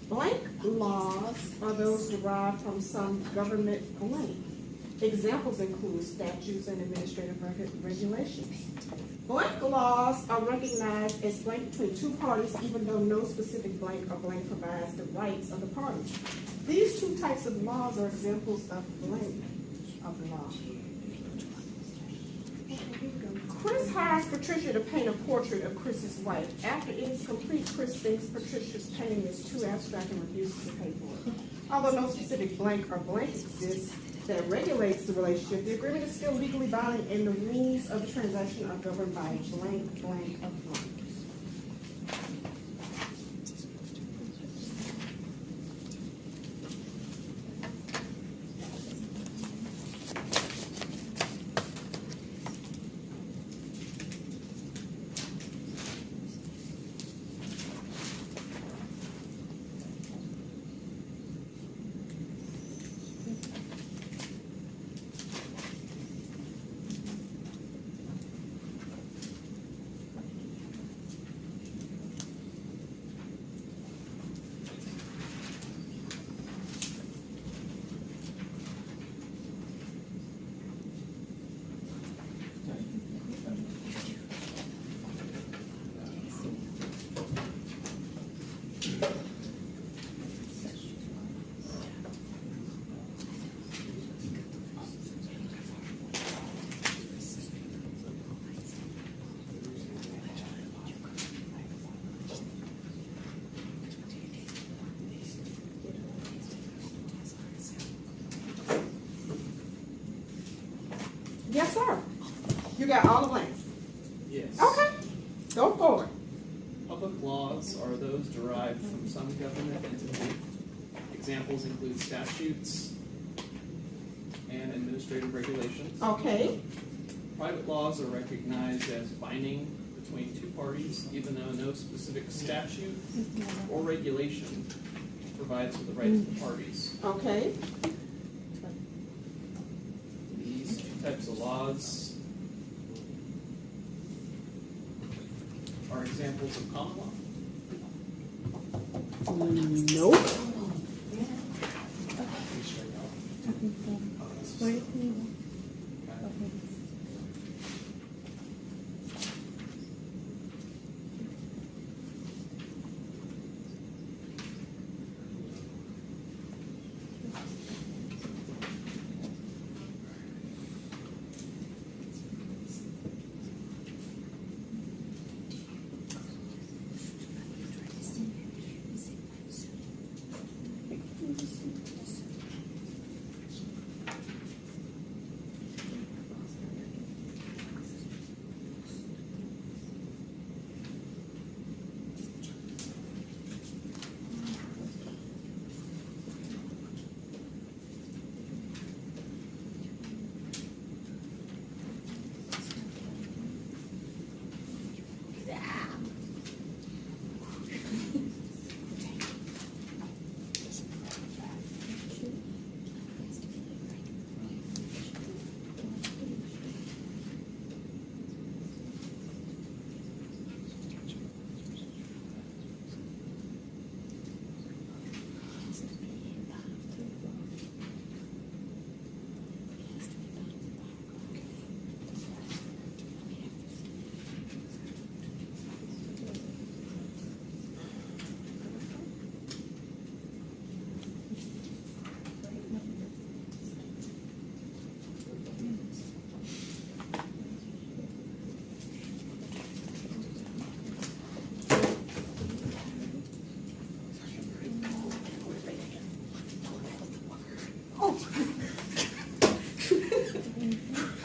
Blank laws are those derived from some government blank. Examples include statutes and administrative regulations. Blank laws are recognized as blank between two parties even though no specific blank or blank provides the rights of the parties. These two types of laws are examples of blank of law. Chris hires Patricia to paint a portrait of Chris's wife. After it is complete, Chris thinks Patricia's painting is too abstract and refuses to pay for it. Although no specific blank or blanks exists that regulates the relationship, the agreement is still legally binding and the rules of the transaction are governed by blank, blank of blank. Yes, sir. You got all the blanks. Yes. Okay, go forward. Public laws are those derived from some government entity. Examples include statutes and administrative regulations. Okay, Private laws are recognized as binding between two parties, even though no specific statute or regulation provides for the rights of the parties. okay, These two types of laws are examples of common law. nope.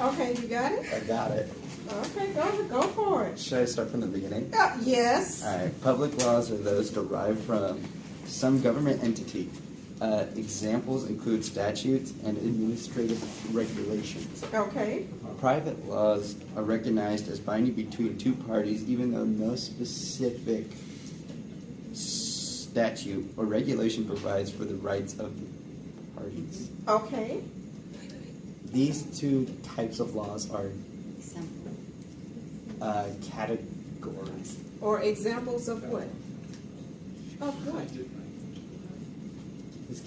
Okay, you got it? I got it. Okay, go for it. Should I start from the beginning? Yes. All right. Public laws are those derived from some government entity. Examples include statutes and administrative regulations. Okay. Private laws are recognized as binding between two parties, even though no specific statute or regulation provides for the rights of the parties. Okay. These two types of laws are categories. Or examples of what? Of what? It's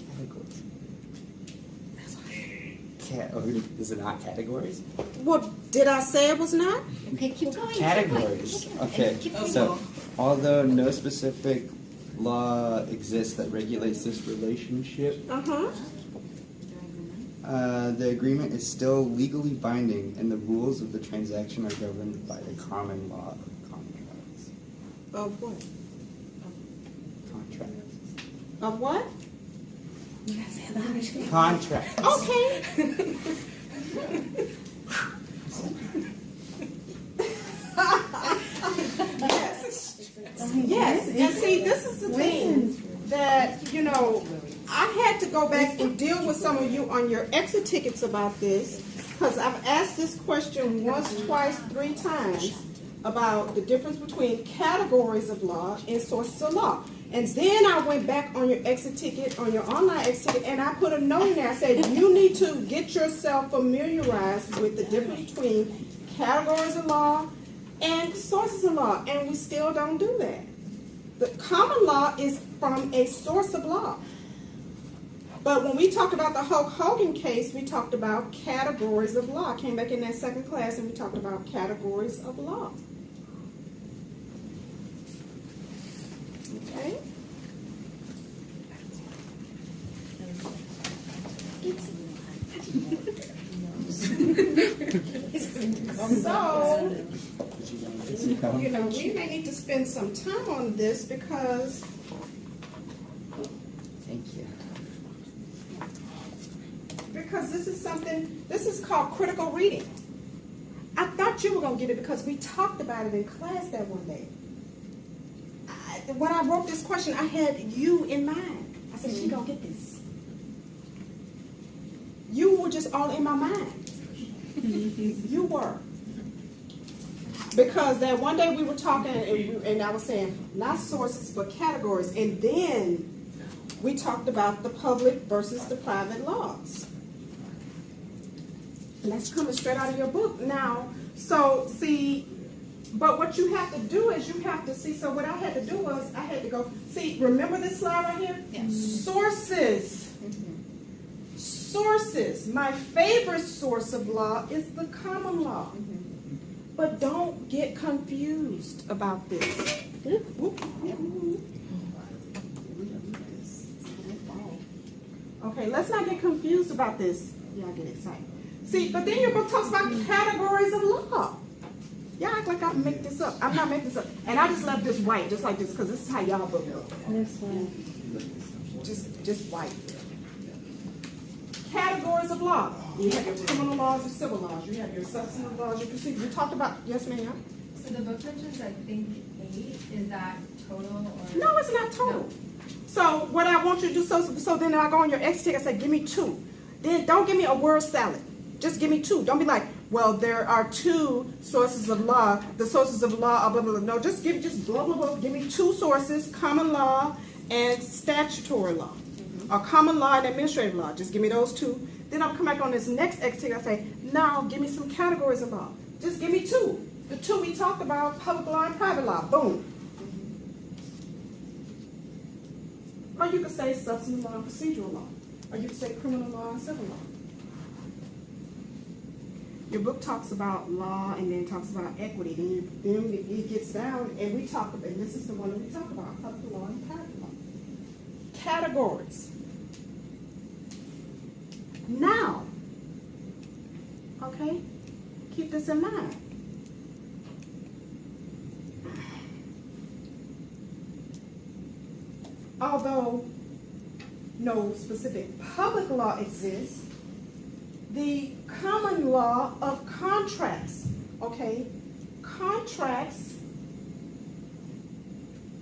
categories. Is it not categories? Well, did I say it was not? Okay, keep going. Categories. Okay. So, although no specific law exists that regulates this relationship, the agreement is still legally binding, and the rules of the transaction are governed by the common law of contracts. Of what? Contracts. Of what? Contracts. Okay. Yes, and see, this is the thing that, you know, I had to go back and deal with some of you on your exit tickets about this, because I've asked this question once, twice, 3 times about the difference between categories of law and sources of law. And then I went back on your exit ticket, on your online exit ticket, and I put a note in there. I said, you need to get yourself familiarized with the difference between categories of law and sources of law, and we still don't do that. The common law is from a source of law. But when we talked about the Hulk Hogan case, we talked about categories of law. I came back in that second class and we talked about categories of law. Okay? So, you know, we may need to spend some time on this because... Thank you. Because this is something, this is called critical reading. thought you were gonna get it because we talked about it in class that one day. When I wrote this question, I had you in mind. I said, she gonna get this. You were just all in my mind. You were. Because that one day we were talking and I was saying, not sources, but categories. And then we talked about the public versus the private laws. And that's coming straight out of your book now. So, see, but what you have to do is you have to see, so what I had to do was I had to go, see, remember this slide right here? Yes. Sources. Sources. My favorite source of law is the common law. But don't get confused about this. Okay, let's not get confused about this. Y'all get excited. See, but then your book talks about categories of law. Y'all act like I make this up. I'm not making this up. And I just left this white, just like this, because this is how y'all book look. This one. Just white. Categories of law. You have your criminal laws, your civil laws. You have your substantive laws, your procedure. We talked about, yes, ma'am? So the book mentions, I think, 8. Is that total or? No, it's not total. No. So what I want you to do, so then I go on your X tick, I say, give me 2. Then don't give me a word salad. Just give me 2. Don't be like, well, there are 2 sources of law. The sources of law are blah, blah, blah. No, just blah, blah, blah. Give me 2 sources, common law and statutory law. Or common law and administrative law. Just give me those 2. Then I'll come back on this next X tick, I say, now give me some categories of law. Just give me 2. The 2 we talked about, public law and private law. Boom. Or you could say substantive law and procedural law. Or you could say criminal law and civil law. Your book talks about law and then talks about equity. Then it gets down and we talk about, and this is the one that we talk about, public law and private law. Categories. Now, okay, keep this in mind. Although no specific public law exists, the common law of contracts, okay? Contracts,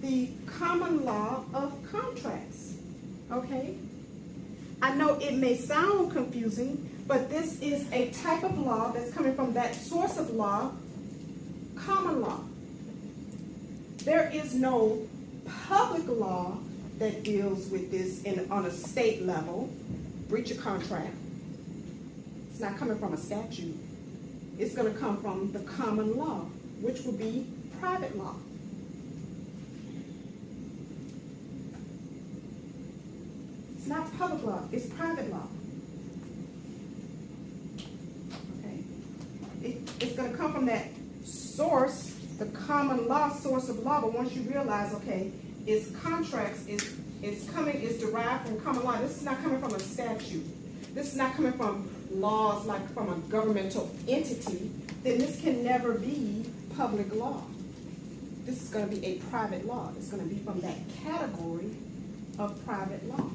the common law of contracts, okay? I know it may sound confusing, but this is a type of law that's coming from that source of law, common law. There is no public law that deals with this on a state level, breach of contract. It's not coming from a statute. It's going to come from the common law, which will be private law. It's not public law, it's private law. Okay? It's going to come from that source, the common law source of law, but once you realize, okay, it's contracts, it's derived from common law. This is not coming from a statute. This is not coming from laws like from a governmental entity, then this can never be public law. This is going to be a private law. It's going to be from that category of private law.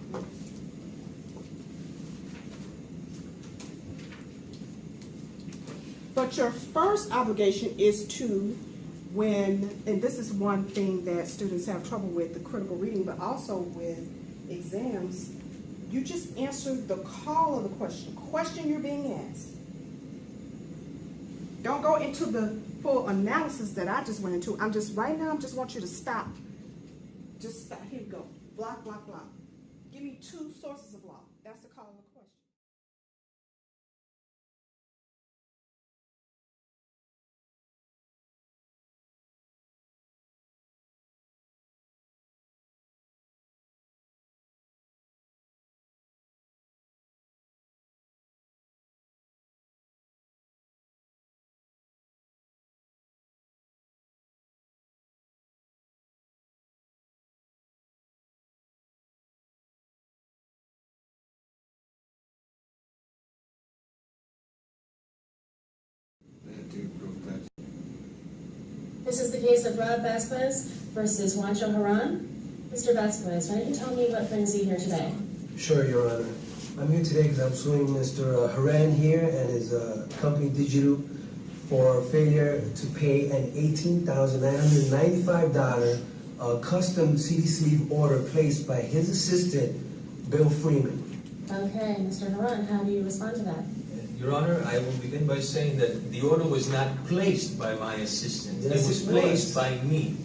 But your first obligation is to, and this is one thing that students have trouble with, the critical reading, but also with exams, you just answer the call of the question you're being asked. Don't go into the full analysis that I just went into. Right now, I just want you to stop. Just stop. Here you go. Block, block, block. Give me 2 sources of law. That's the call of the question. This is the case of Rob Vasquez versus Juancho Haran. Mr. Vasquez, why don't you tell me what brings you here today? Sure, Your Honor. I'm here today because I'm suing Mr. Haran here and his company Digital for failure to pay an $18,995 custom CD sleeve order placed by his assistant, Bill Freeman. Okay, Mr. Haran, how do you respond to that? Your Honor, I will begin by saying that the order was not placed by my assistant. Yes, it was it placed was. by me.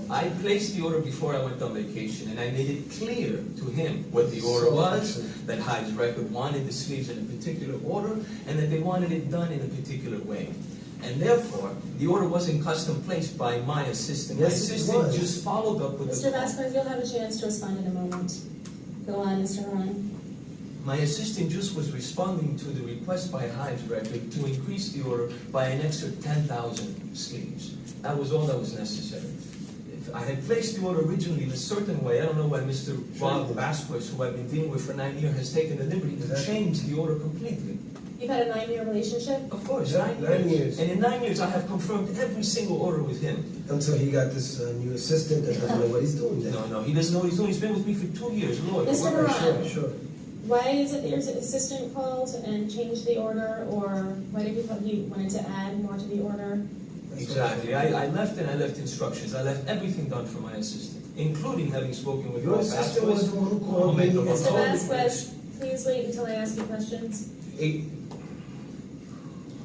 I placed the order before I went on vacation, and I made it clear to him what the order was, that Hyde's Record wanted the sleeves in a particular order, and that they wanted it done in a particular way. And therefore, the order wasn't custom placed by my assistant. My Yes, it assistant was. just followed up with Mr. Vasquez, you'll have a chance to respond in a moment. Go on, Mr. Haran. My assistant just was responding to the request by Hyde's Record to increase the order by an extra 10,000 sleeves. That was all that was necessary. If I had placed the order originally in a certain way, I don't know why Mr. Rob Vasquez, who I've been dealing with for 9 years, has taken the liberty to change the order completely. You've had a 9-year relationship? Of course, Yeah, 9 years. 9 years. And in 9 years, I have confirmed every single order with him. Until he got this new assistant that doesn't know what he's doing. No, he doesn't know what he's doing. He's been with me for 2 years, lawyer. Mr. Haran, Sure. why is it that your assistant called and changed the order, or why did he wanted to add more to the order? Exactly. I left and I left instructions. I left everything done for my assistant, including having spoken with Your Rob assistant Vasquez. was the one who called me. Mr. Vasquez, please wait until I ask you questions.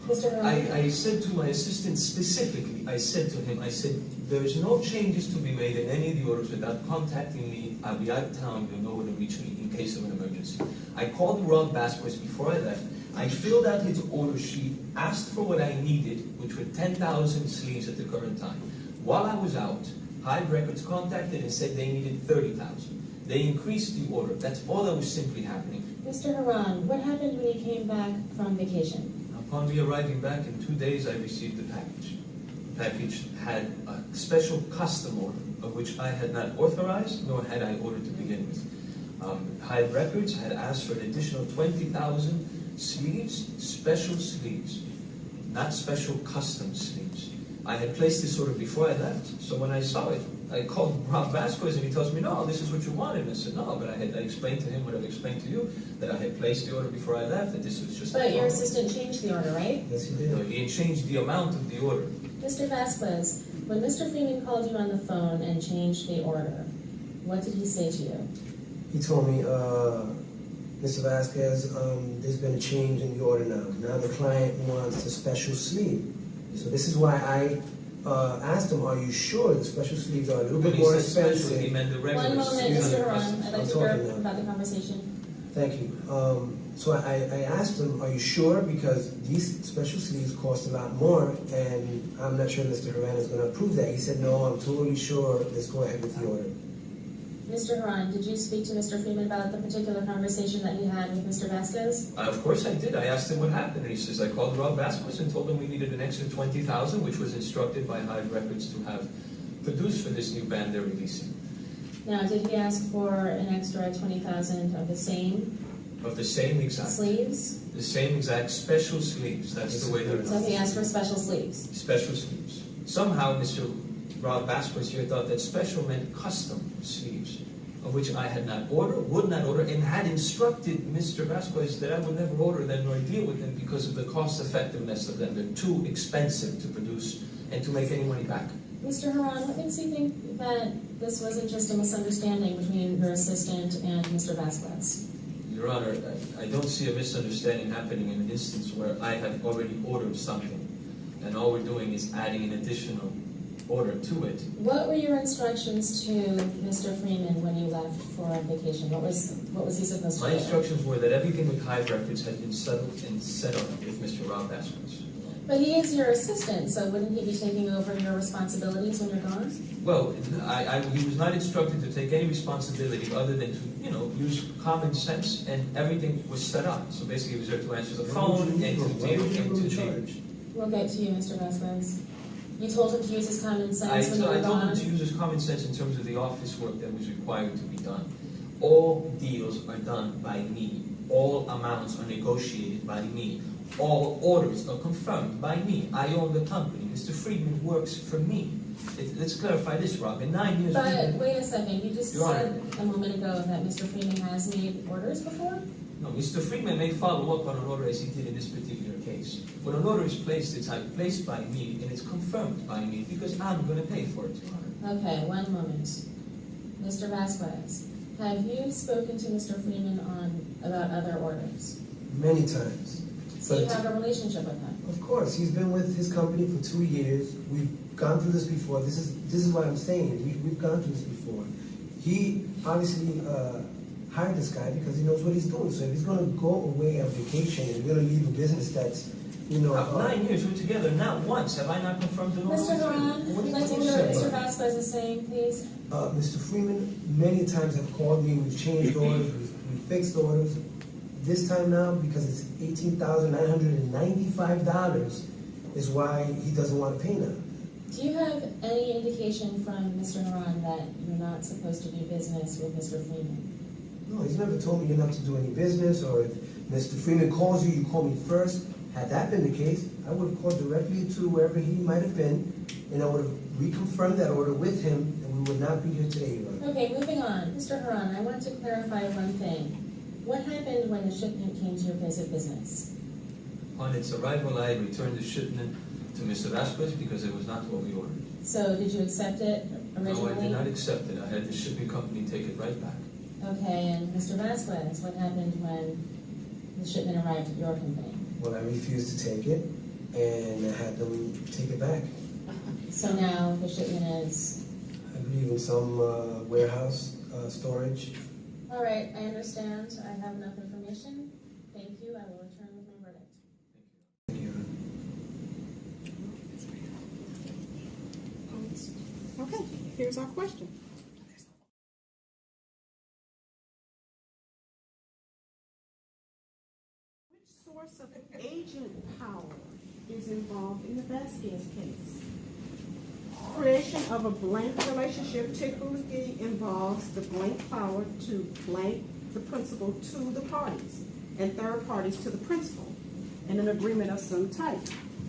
Mr. Haran. I said to my assistant specifically, I said to him, there is no changes to be made in any of the orders without contacting me. I'll be out of town, you'll know where to reach me in case of an emergency. I called Rob Vasquez before I left. I filled out his order sheet, asked for what I needed, which were 10,000 sleeves at the current time. While I was out, Hyde Records contacted and said they needed 30,000. They increased the order. That's all that was simply happening. Mr. Haran, what happened when you came back from vacation? Upon me arriving back in 2 days, I received the package. The package had a special custom order, of which I had not authorized, nor had I ordered to begin with. Hyde Records had asked for an additional 20,000 sleeves, special sleeves, not special custom sleeves. I had placed this order before I left, so when I saw it, I called Rob Vasquez and he tells me, no, this is what you wanted. And I said, no, but I explained to him what I've explained to you, that I had placed the order before I left, that this was just... But your assistant changed the order, right? Yes, he did. No, he had changed the amount of the order. Mr. Vasquez, when Mr. Freeman called you on the phone and changed the order, what did he say to you? He told me, Mr. Vasquez, there's been a change in the order now. Now the client wants a special sleeve. So this is why I asked him, are you sure the special sleeves are a little When bit he more said special, expensive? he meant the regular One moment, sleeves. Mr. Haran. I'd like to talking hear now. about the conversation. Thank you. So I asked him, are you sure? Because these special sleeves cost a lot more, and I'm not sure Mr. Haran is going to approve that. He said, no, I'm totally sure. Let's go ahead with the order. Mr. Haran, did you speak to Mr. Freeman about the particular conversation that you had with Mr. Vasquez? Of course I did. I asked him what happened, and he says, I called Rob Vasquez and told him we needed an extra 20,000, which was instructed by Hyde Records to have produced for this new band they're releasing. Now, did he ask for an extra 20,000 of the same Of the same exact. sleeves? The same exact special sleeves. That's the way they're So he asked for special sleeves. Special sleeves. Somehow, Mr. Rob Vasquez here thought that special meant custom sleeves, of which I had not ordered, would not order, and had instructed Mr. Vasquez that I would never order them nor deal with them because of the cost effectiveness of them. They're too expensive to produce and to make any money back. Mr. Haran, what makes you think that this wasn't just a misunderstanding between your assistant and Mr. Vasquez? Your Honor, I don't see a misunderstanding happening in an instance where I have already ordered something, and all we're doing is adding an additional order to it. What were your instructions to Mr. Freeman when you left for vacation? What was he supposed to do? My instructions were that everything with Hyde Records had been settled and set up with Mr. Rob Vasquez. But he is your assistant, so wouldn't he be taking over your responsibilities when you're gone? Well, he was not instructed to take any responsibility other than to, use common sense, and everything was set up. So basically, he was there to answer the phone and to deal with We'll get to you, Mr. Vasquez. You told him to use his common sense when you were I told gone? him to use his common sense in terms of the office work that was required to be done. All deals are done by me. All amounts are negotiated by me. All orders are confirmed by me. I own the company. Mr. Friedman works for me. Let's clarify this, Rob. In 9 years... But wait a second. You just Your said Honor. a moment ago that Mr. Freeman has made orders before? No, No, Mr. Freeman may follow up on an order as he did in this particular case. When an order is placed, it's placed by me and it's confirmed by me because I'm going to pay for it, Your Honor. Okay, one moment. Mr. Vasquez, have you spoken to Mr. Freeman about other orders? Many times. So you have a relationship with him? Of course, he's been with his company for 2 years. We've gone through this before. This is what I'm saying. We've gone through this before. He obviously hired this guy because he knows what he's doing. So if he's going to go away on vacation and going to leave a business that's, you know... 9 years we're together. Not once have I not confirmed an order. Mr. Haran, What let's do you hear what say? Mr. Vasquez is saying, please. Mr. Freeman many times have called me. We've changed orders. We've fixed orders. This time now, because it's $18,995 is why he doesn't want to pay now. Do you have any indication from Mr. Haran that you're not supposed to do business with Mr. Freeman? No, he's never told me you're not to do any business, or if Mr. Freeman calls you, you call me first. Had that been the case, I would have called directly to wherever he might have been, and I would have reconfirmed that order with him, and we would not be here today, Your Honor. Okay, moving on. Mr. Haran, I want to clarify one thing. What happened when the shipment came to your place of business? On its arrival, I returned the shipment to Mr. Vasquez because it was not what we ordered. So did you accept it originally? No, I did not accept it. I had the shipping company take it right back. Okay, and Mr. Vasquez, what happened when the shipment arrived at your company? Well, I refused to take it, and I had them take it back. So now the shipment is... I believe in some warehouse storage. All right, I understand. I have enough information. Thank you. I will return with my verdict. Okay, here's our question. Which source of agent power is involved in the Vasquez case? Creation of a blank relationship typically involves the blank power to blank the principal to the parties and third parties to the principal in an agreement of some type.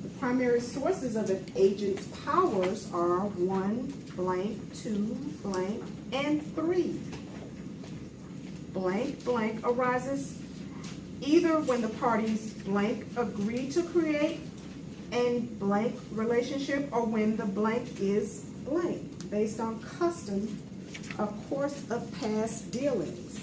The primary sources of an agent's powers are 1, blank, 2, blank, and 3. Blank, blank arises either when the parties blank agree to create and blank relationship, or when the blank is blank, based on custom, a course of past dealings.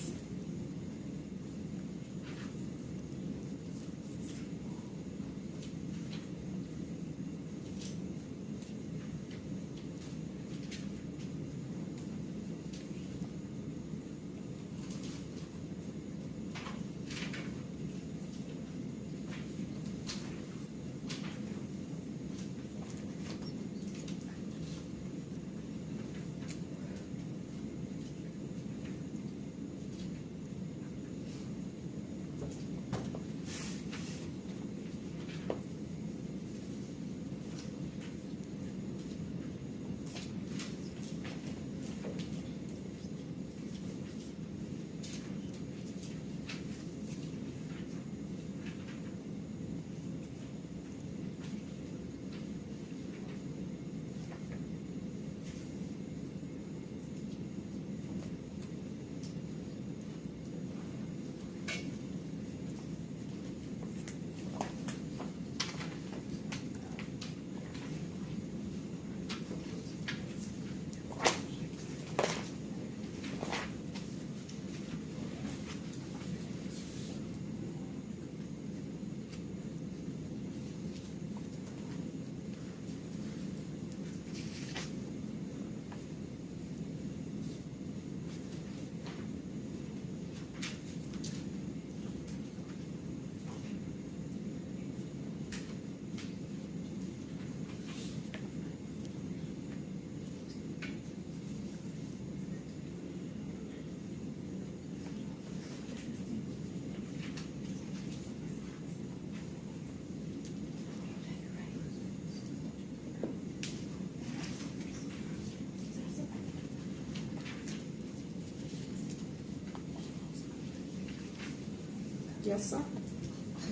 Yes, sir.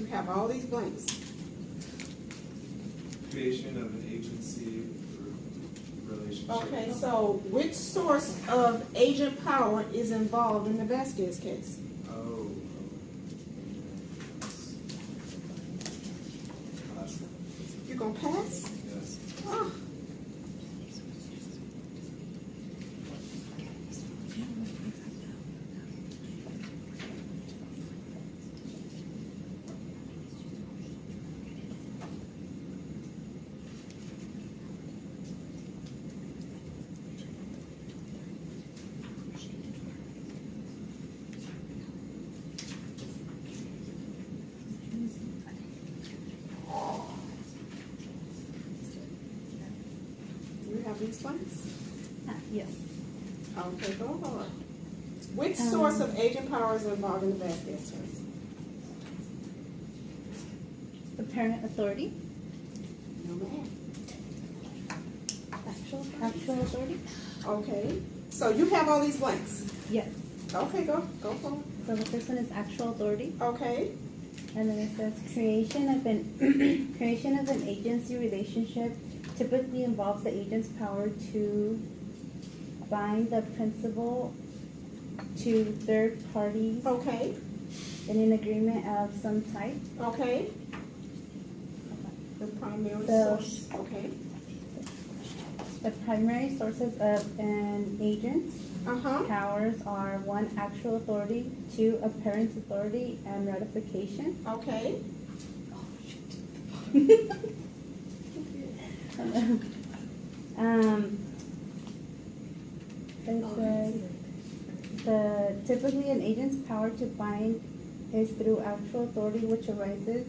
You have all these blanks. Creation of an agency or relationship. Okay, so which source of agent power is involved in the Vasquez case? Oh. gonna pass? Oh. You have these ones? Yes. Okay, go on. Which source of agent power is involved in the basket test? The parent authority. No, ma'am. Actual authority. Okay, so you have all these blanks? Yes. Okay, go for it. So the first one is actual authority. Okay. And then it says creation of an creation of an agency relationship typically involves the agent's power to bind the principal to third parties. Okay. In an agreement of some type. Okay. The primary The- source. Okay. The primary sources of an agent's Uh-huh. powers are 1, actual authority, 2, apparent authority, and ratification. Okay. It says typically an agent's power to bind is through actual authority, which arises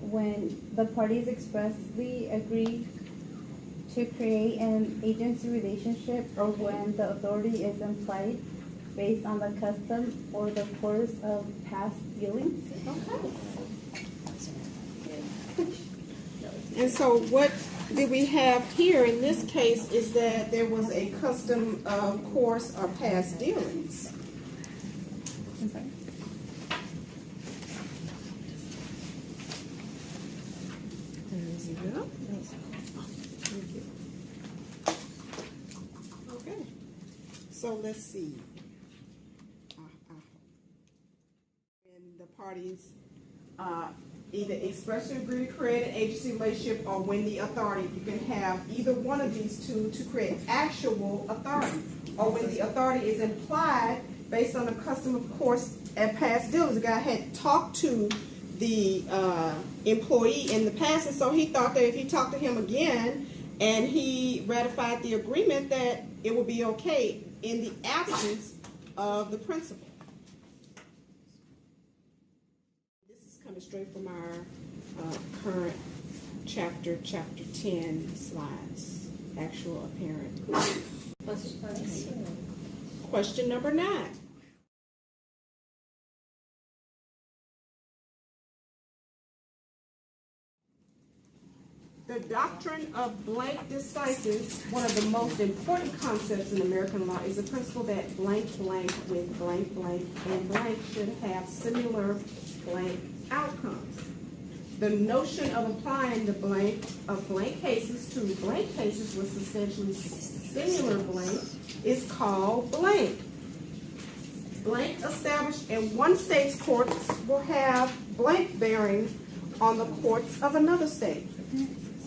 when the parties expressly agree to create an agency relationship, or when the authority is implied based on the custom or the course of past dealings. And so what did we have here in this case is that there was a custom course or past dealings. I'm sorry. Okay. So let's see. When the parties either expressly agree to create an agency relationship, or when the authority, you can have either one of these two to create actual authority, or when the authority is implied based on the custom of course and past dealings. The guy had talked to the employee in the past, and so he thought that if he talked to him again and he ratified the agreement, that it would be okay in the absence of the principal. This is coming straight from our current chapter 10 slides, actual apparent. Question number 9. The doctrine of blank decisis, one of the most important concepts in American law, is the principle that blank blank with blank blank and blank should have similar blank outcomes. The notion of applying the blank of blank cases to blank cases with substantially similar blank is called blank. Blank established in one state's courts will have blank bearing on the courts of another state.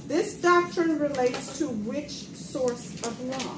This doctrine relates to which source of law?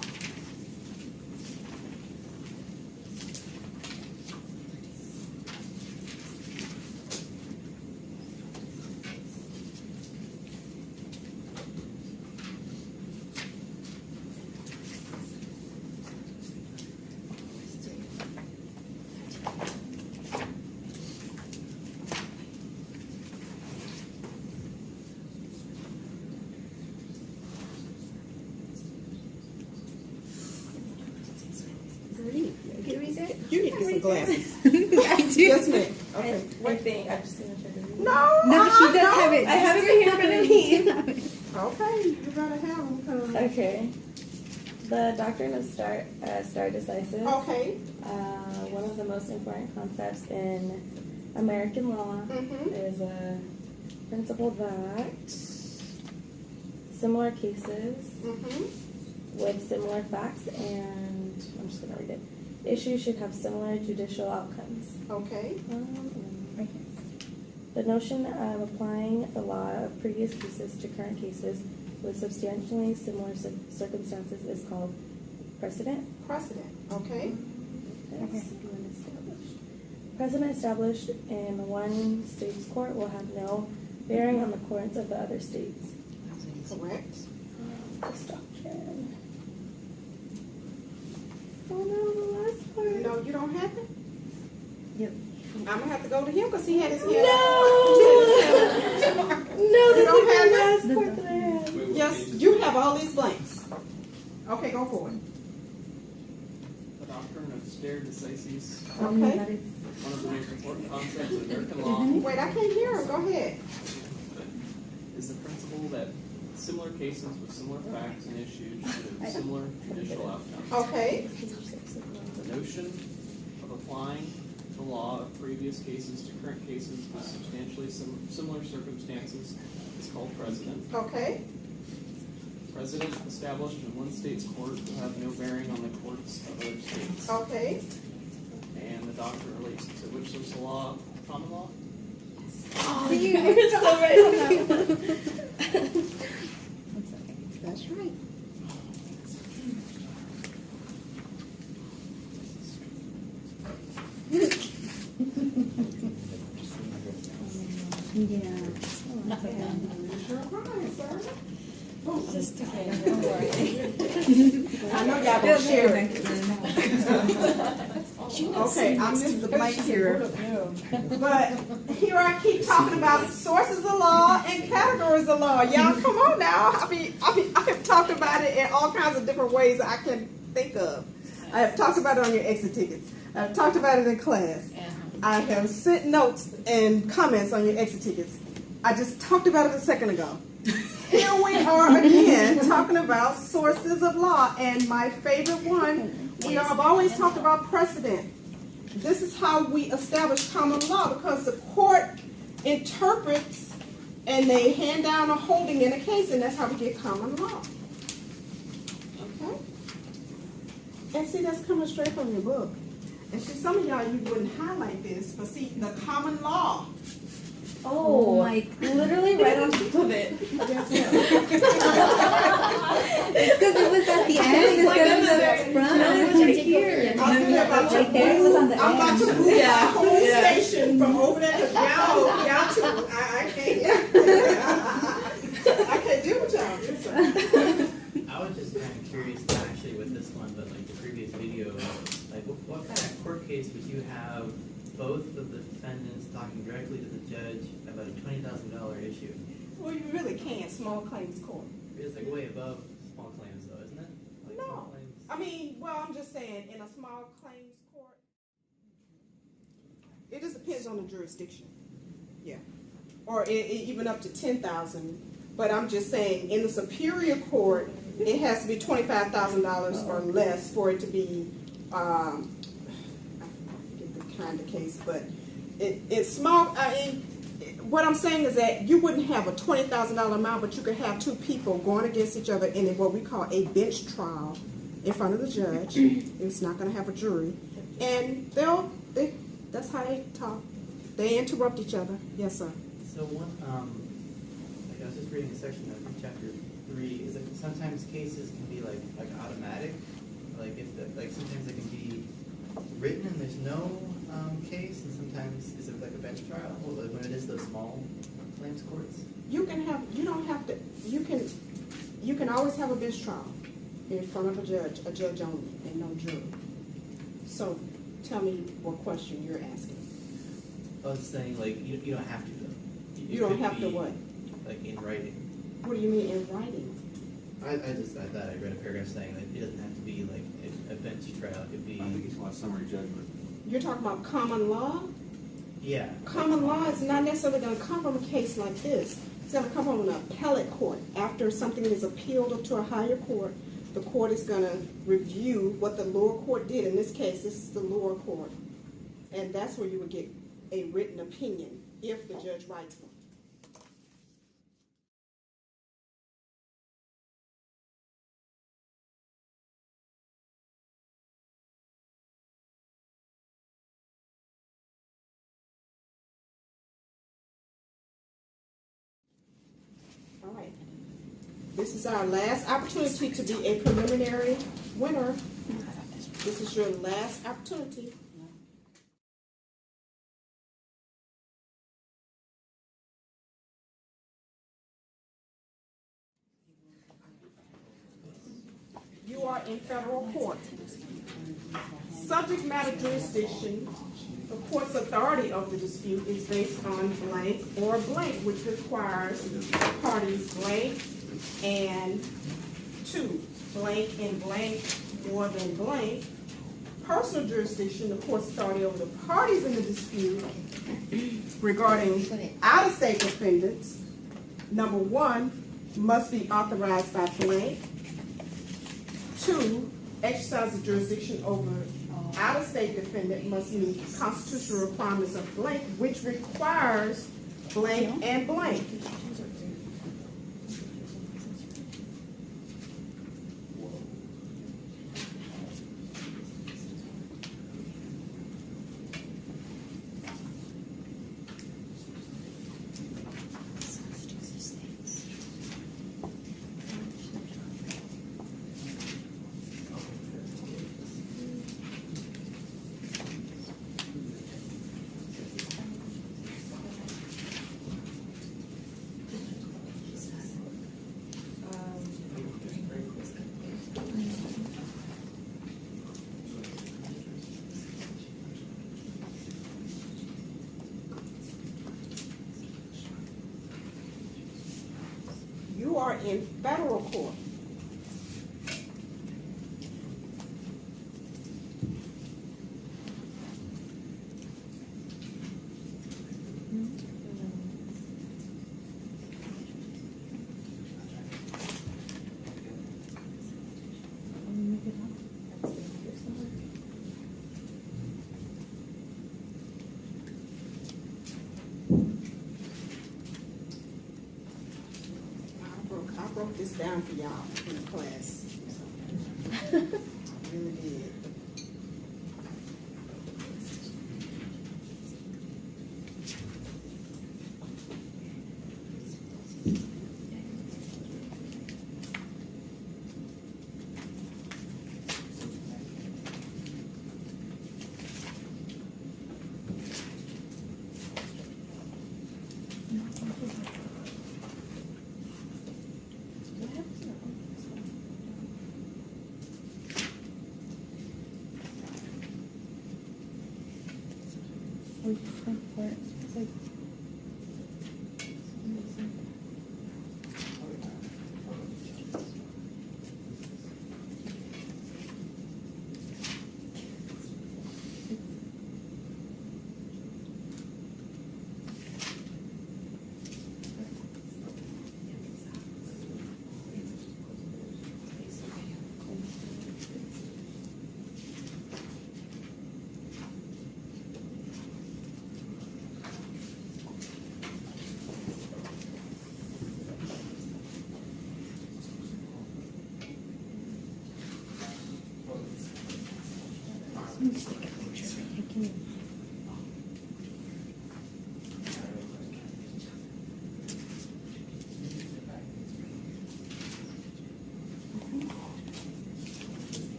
You need to get some glasses. I do. Yes, ma'am. Okay. One thing, I just didn't check it. No, she does have it. I have it right here in front of me. Okay, you gotta have them. Okay. The doctrine of stare decisis. Okay. One of the most important concepts in American law is a principle that similar cases with similar facts and I'm just gonna read it. Issues should have similar judicial outcomes. Okay. The notion of applying the law of previous cases to current cases with substantially similar circumstances is called precedent. Precedent, okay? Precedent established in one state's court will have no bearing on the courts of the other states. Correct. This doctrine. Oh no, the last part. No, you don't have it? Yep. I'm gonna have to go to him because he had his hand. No, You don't have the it? last part that I had. Yes, you have all these blanks. Okay, go for it. The doctrine of stare decisis, Okay. one of the most important concepts of American law, Wait, I can't hear him. Go ahead. is the principle that similar cases with similar facts and issues should have similar judicial outcomes. Okay. The notion of applying the law of previous cases to current cases with substantially similar circumstances is called precedent. Okay. Precedent established in one state's court will have no bearing on the courts of other states. Okay. And the doctrine relates to which source of law? Common law? Oh, You were so right on that one. That's right. Yeah. Just okay, don't worry. I know y'all gonna share it. Okay, I missed the blank here. But here I keep talking about sources of law and categories of law. Y'all, come on now. I have talked about it in all kinds of different ways I can think of. I have talked about it on your exit tickets. I've talked about it in class. I have sent notes and comments on your exit tickets. I just talked about it a second ago. Here we are again talking about sources of law, and my favorite one, I've always talked about precedent. This is how we establish common law, because the court interprets and they hand down a holding in a case, and that's how we get common law. Okay? And see, that's coming straight from your book. And see, some of y'all, you wouldn't highlight this, but see, the common law. Oh, like literally right on top of it. It's because it was at the end instead of the front. No, it was right here. I'm about Right there, it was on the end. I'm about to move the whole station from over there to y'all two. I can't. I can't deal with y'all. I was just kind of curious, not actually with this one, but like the previous video, like what kind of court case would you have both of the defendants talking directly to the judge about a $20,000 issue? Well, you really can't. Small claims court. It's like way above small claims, though, isn't it? Like No. small claims. I mean, well, I'm just saying, in a small claims court, it just depends on the jurisdiction. Yeah. Or even up to 10,000. But I'm just saying, in the superior court, it has to be $25,000 or less for it to be, I forget the kind of case, but it's small. What I'm saying is that you wouldn't have a $20,000 amount, but you could have two people going against each other in what we call a bench trial in front of the judge. It's not going to have a jury. And that's how they talk. They interrupt each other. Yes, sir. So one, like I was just reading a section of chapter 3, is that sometimes cases can be like automatic. Like sometimes they can be written and there's no case, and sometimes is it like a bench trial? Well, like when it is those small claims courts. You can always have a bench trial in front of a judge only, and no jury. So tell me what question you're asking. I was saying, like, you don't have to, though. You don't have to what? Like, in writing. What do you mean in writing? I thought I read a paragraph saying that it doesn't have to be, like, a bench trial. It could be... I think it's about summary judgment. You're talking about common law? Yeah. Common law is not necessarily going to come from a case like this. It's going to come from an appellate court. After something is appealed up to a higher court, the court is going to review what the lower court did. In this case, this is the lower court. And that's where you would get a written opinion if the judge writes one. This is our last opportunity to be a preliminary winner. This is your last opportunity. You are in federal court. Subject matter jurisdiction, the court's authority of the dispute is based on blank or blank, which requires parties blank and two, blank and blank more than blank. Personal jurisdiction, the court's authority over the parties in the dispute regarding out-of-state defendants, number one, must be authorized by blank. Two, exercise of jurisdiction over out-of-state defendant must meet constitutional requirements of blank, which requires blank and blank. You are in federal court. I broke this down for y'all in the class. I really did.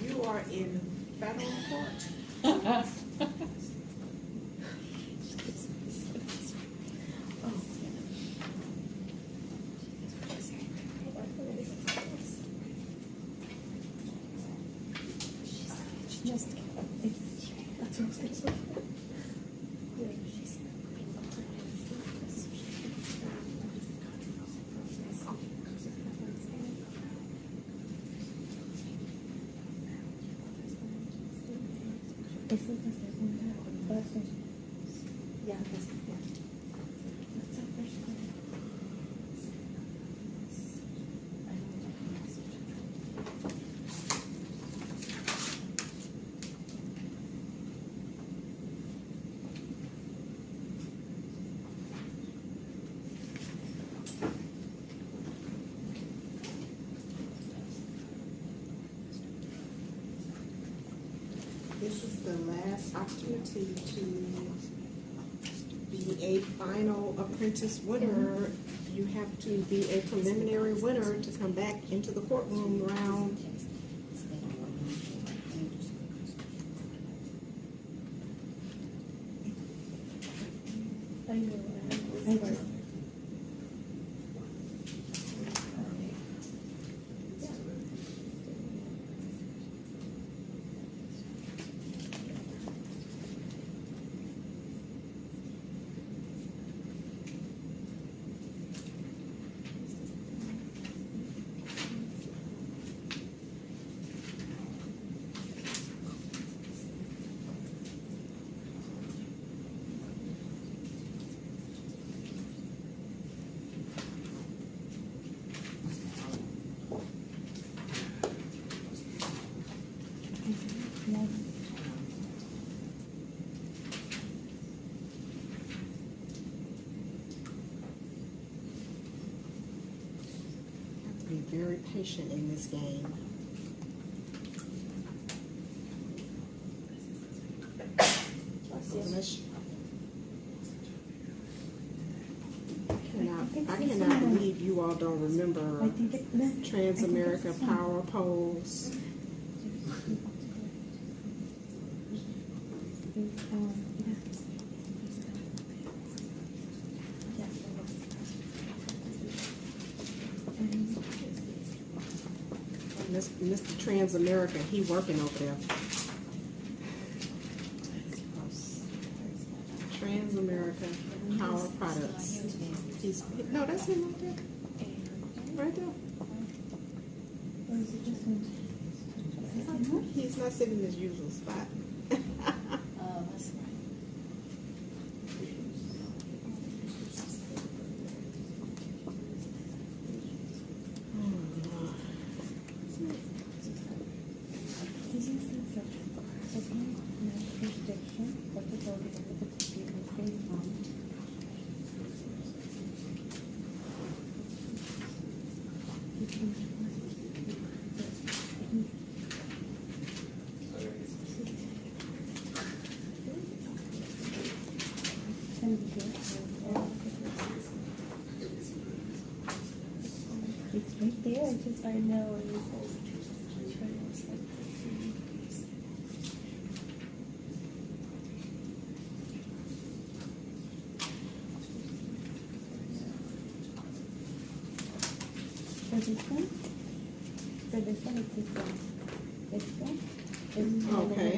You are in federal court. This is the second one. Yeah, this is yeah. That's the first one. This is the last opportunity to be a final apprentice winner. You have to be a preliminary winner to come back into the courtroom round. Be very patient in this game. I cannot believe you all don't remember Transamerica Power Poles. Mr. Transamerica, he working over there. Transamerica Power Products. No, that's him up there. Right there. He's not sitting in his usual spot. It's right there, I just I know it is. For this one? For this one, it's this one. This one? Okay.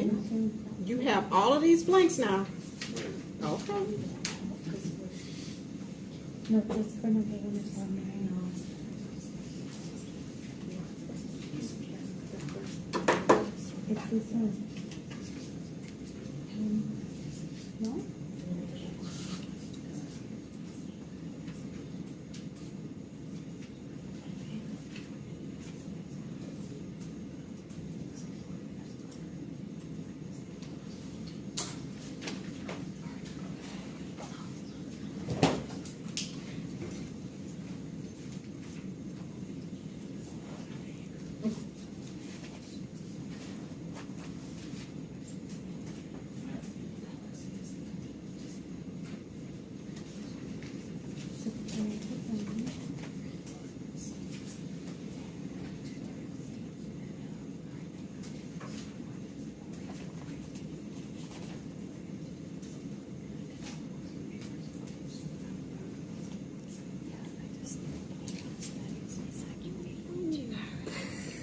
You have all of these blanks now. Okay. No, just for number one is one. It's this one. No?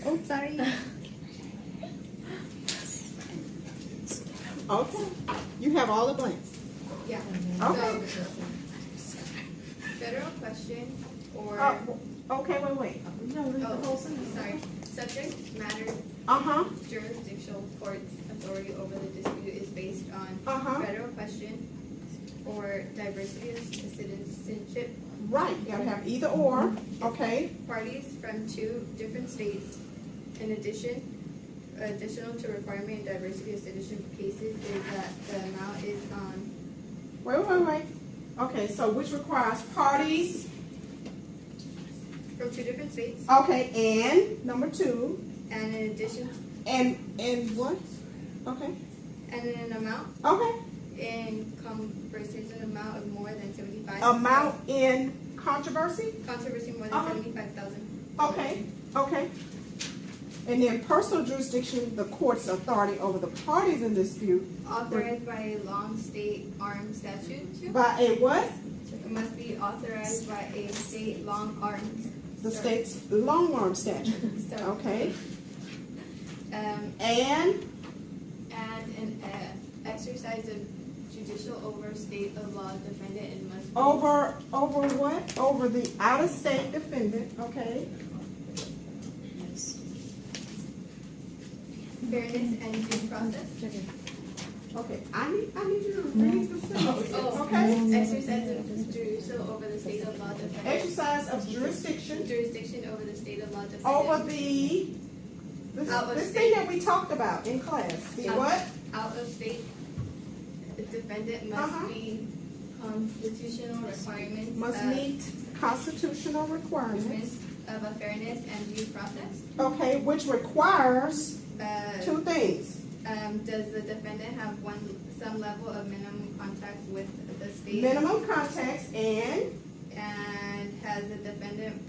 Oh, sorry. Okay. You have all the blanks. Yeah. Okay. So, federal question or. Okay, wait. No, read the whole sentence. Sorry. Subject matter. Uh-huh. Jurisdictional court's authority over the dispute is federal question, or diversity of citizenship. Right, you gotta have either or, okay? Parties from 2 different states. In additional to requirement in diversity of citizenship cases is that the amount is on. Wait. Okay, so which requires parties? From 2 different states. Okay, and number 2. And in addition. And what? Okay. And an amount. Okay. In conversation amount of more than 75. Amount in controversy? Controversy more than 75,000. Okay. And then personal jurisdiction, the court's authority over the parties in dispute. Authorized by a long state armed statute. By a what? It must be authorized by a state long armed. The state's long arm statute. Okay. And an exercise of judicial oversight of law defendant and must be over what? Over the out-of-state defendant. Okay. fairness and due process. Okay, I need you to read the sentence. Okay. Exercise of judicial over the state of law defendant. Exercise of jurisdiction. Jurisdiction over the state of law defendant. Over the this thing that we talked about in class. The what? Out of state. The defendant must be constitutional requirements. Must meet constitutional requirements of a fairness and due process. Okay, which requires 2 things. Does the defendant have some level of minimum contact with the state? Minimum contacts and has the defendant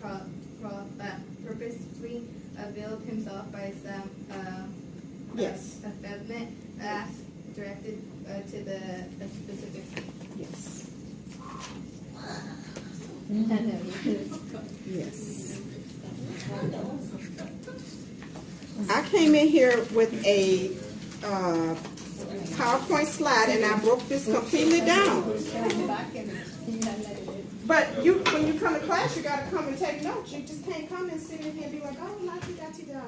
purposely availed himself by some affirmative act directed to the specific state? Yes. Yes. I came in here with a PowerPoint slide and I broke this completely down. But when you come to class, you got to come and take notes. You just can't come and sit in here and be like, oh, la-ti-da-ti-da.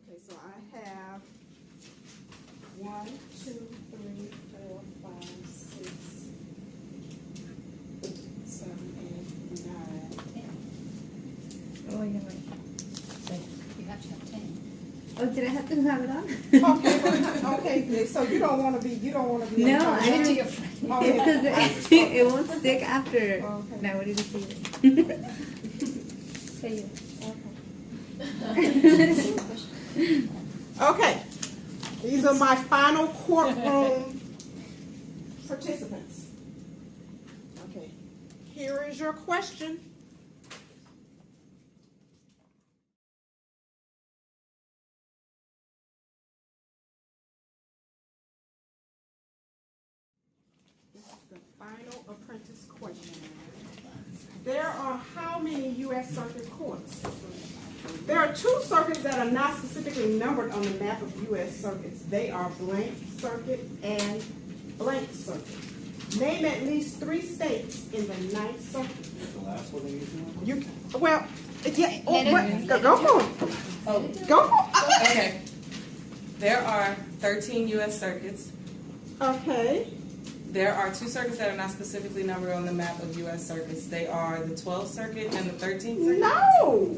Okay, so I have 1, 2, 3, 4, 5, 6, 7, 8, 9, 10. Oh, yeah, right. You have to have 10. Oh, did I have to have it on? Okay, so you don't want to be. No, I didn't. It's because it won't stick after. Okay. Now, what did you see? Say you. Okay, these are my final courtroom participants. Okay, here is your question. This is the final apprentice question. There are how many U.S. Circuit courts? There are 2 circuits that are not specifically numbered on the map of U.S. circuits. They are blank circuit and blank circuit. Name at least 3 states in the 9th circuit. The last one they You well, yeah. Go for it. Go for it. Okay. There are 13 U.S. circuits. Okay. There are 2 circuits that are not specifically numbered on the map of U.S. circuits. They are the 12th circuit and the 13th circuit. No.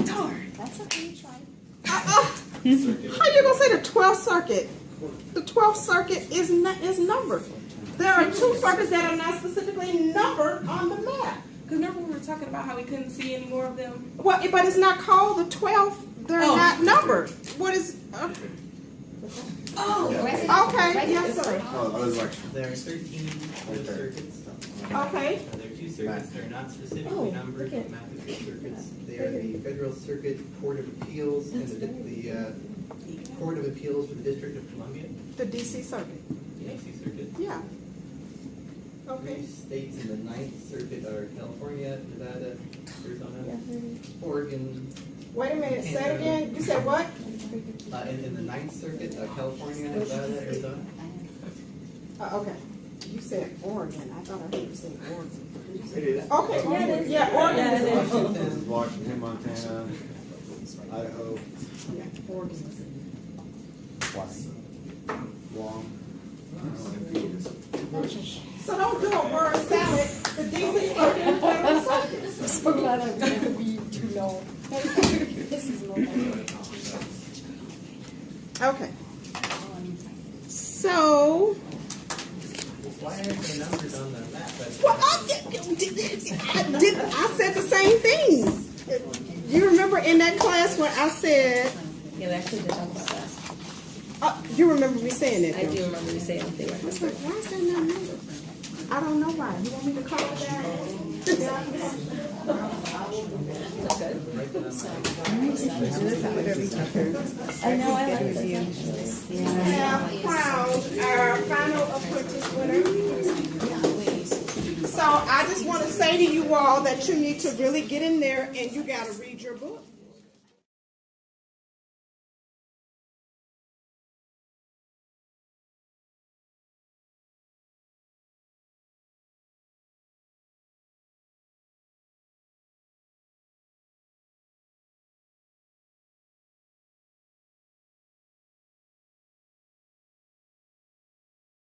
Darn. That's okay, you tried. How you gonna say the 12th circuit? The 12th circuit is numbered. There are 2 circuits that are not specifically numbered on the map. Because remember we were talking about how we couldn't see any more of them? Well, but it's not called the 12th. They're not numbered. What is? Okay. Yes, sir. There are 13 U.S. circuits. Okay. There are 2 circuits that are not specifically numbered on the map of 2 circuits. They are the Federal Circuit Court of Appeals and the Court of Appeals for the District of Columbia. The D.C. Circuit. The D.C. Circuit. Yeah. Okay. 3 states in the 9th Circuit are California, Nevada, Arizona, Oregon. Wait a minute, say it again. You said what? In the 9th Circuit, California, Nevada, Arizona. Okay. You said Oregon. I thought I heard you say Oregon. It is. Okay. Yeah, Oregon. This is Washington, Montana, Idaho, Guam. So don't do a word salad. The DC Circuit and Federal Circuit. I'm so glad I'm going to be too low. This is low. Okay. So, Why aren't the numbers on the map? well, I said the same thing. You remember in that class when I said, Yeah, we actually did talk about that. you remember me saying that? I do remember you saying that they were. I was like, why is that not numbered? I don't know why. You want me to call it that? I know I like this We have crowned our final apprentice winner. So I just want to say to you all that you need to really get in there and you got to read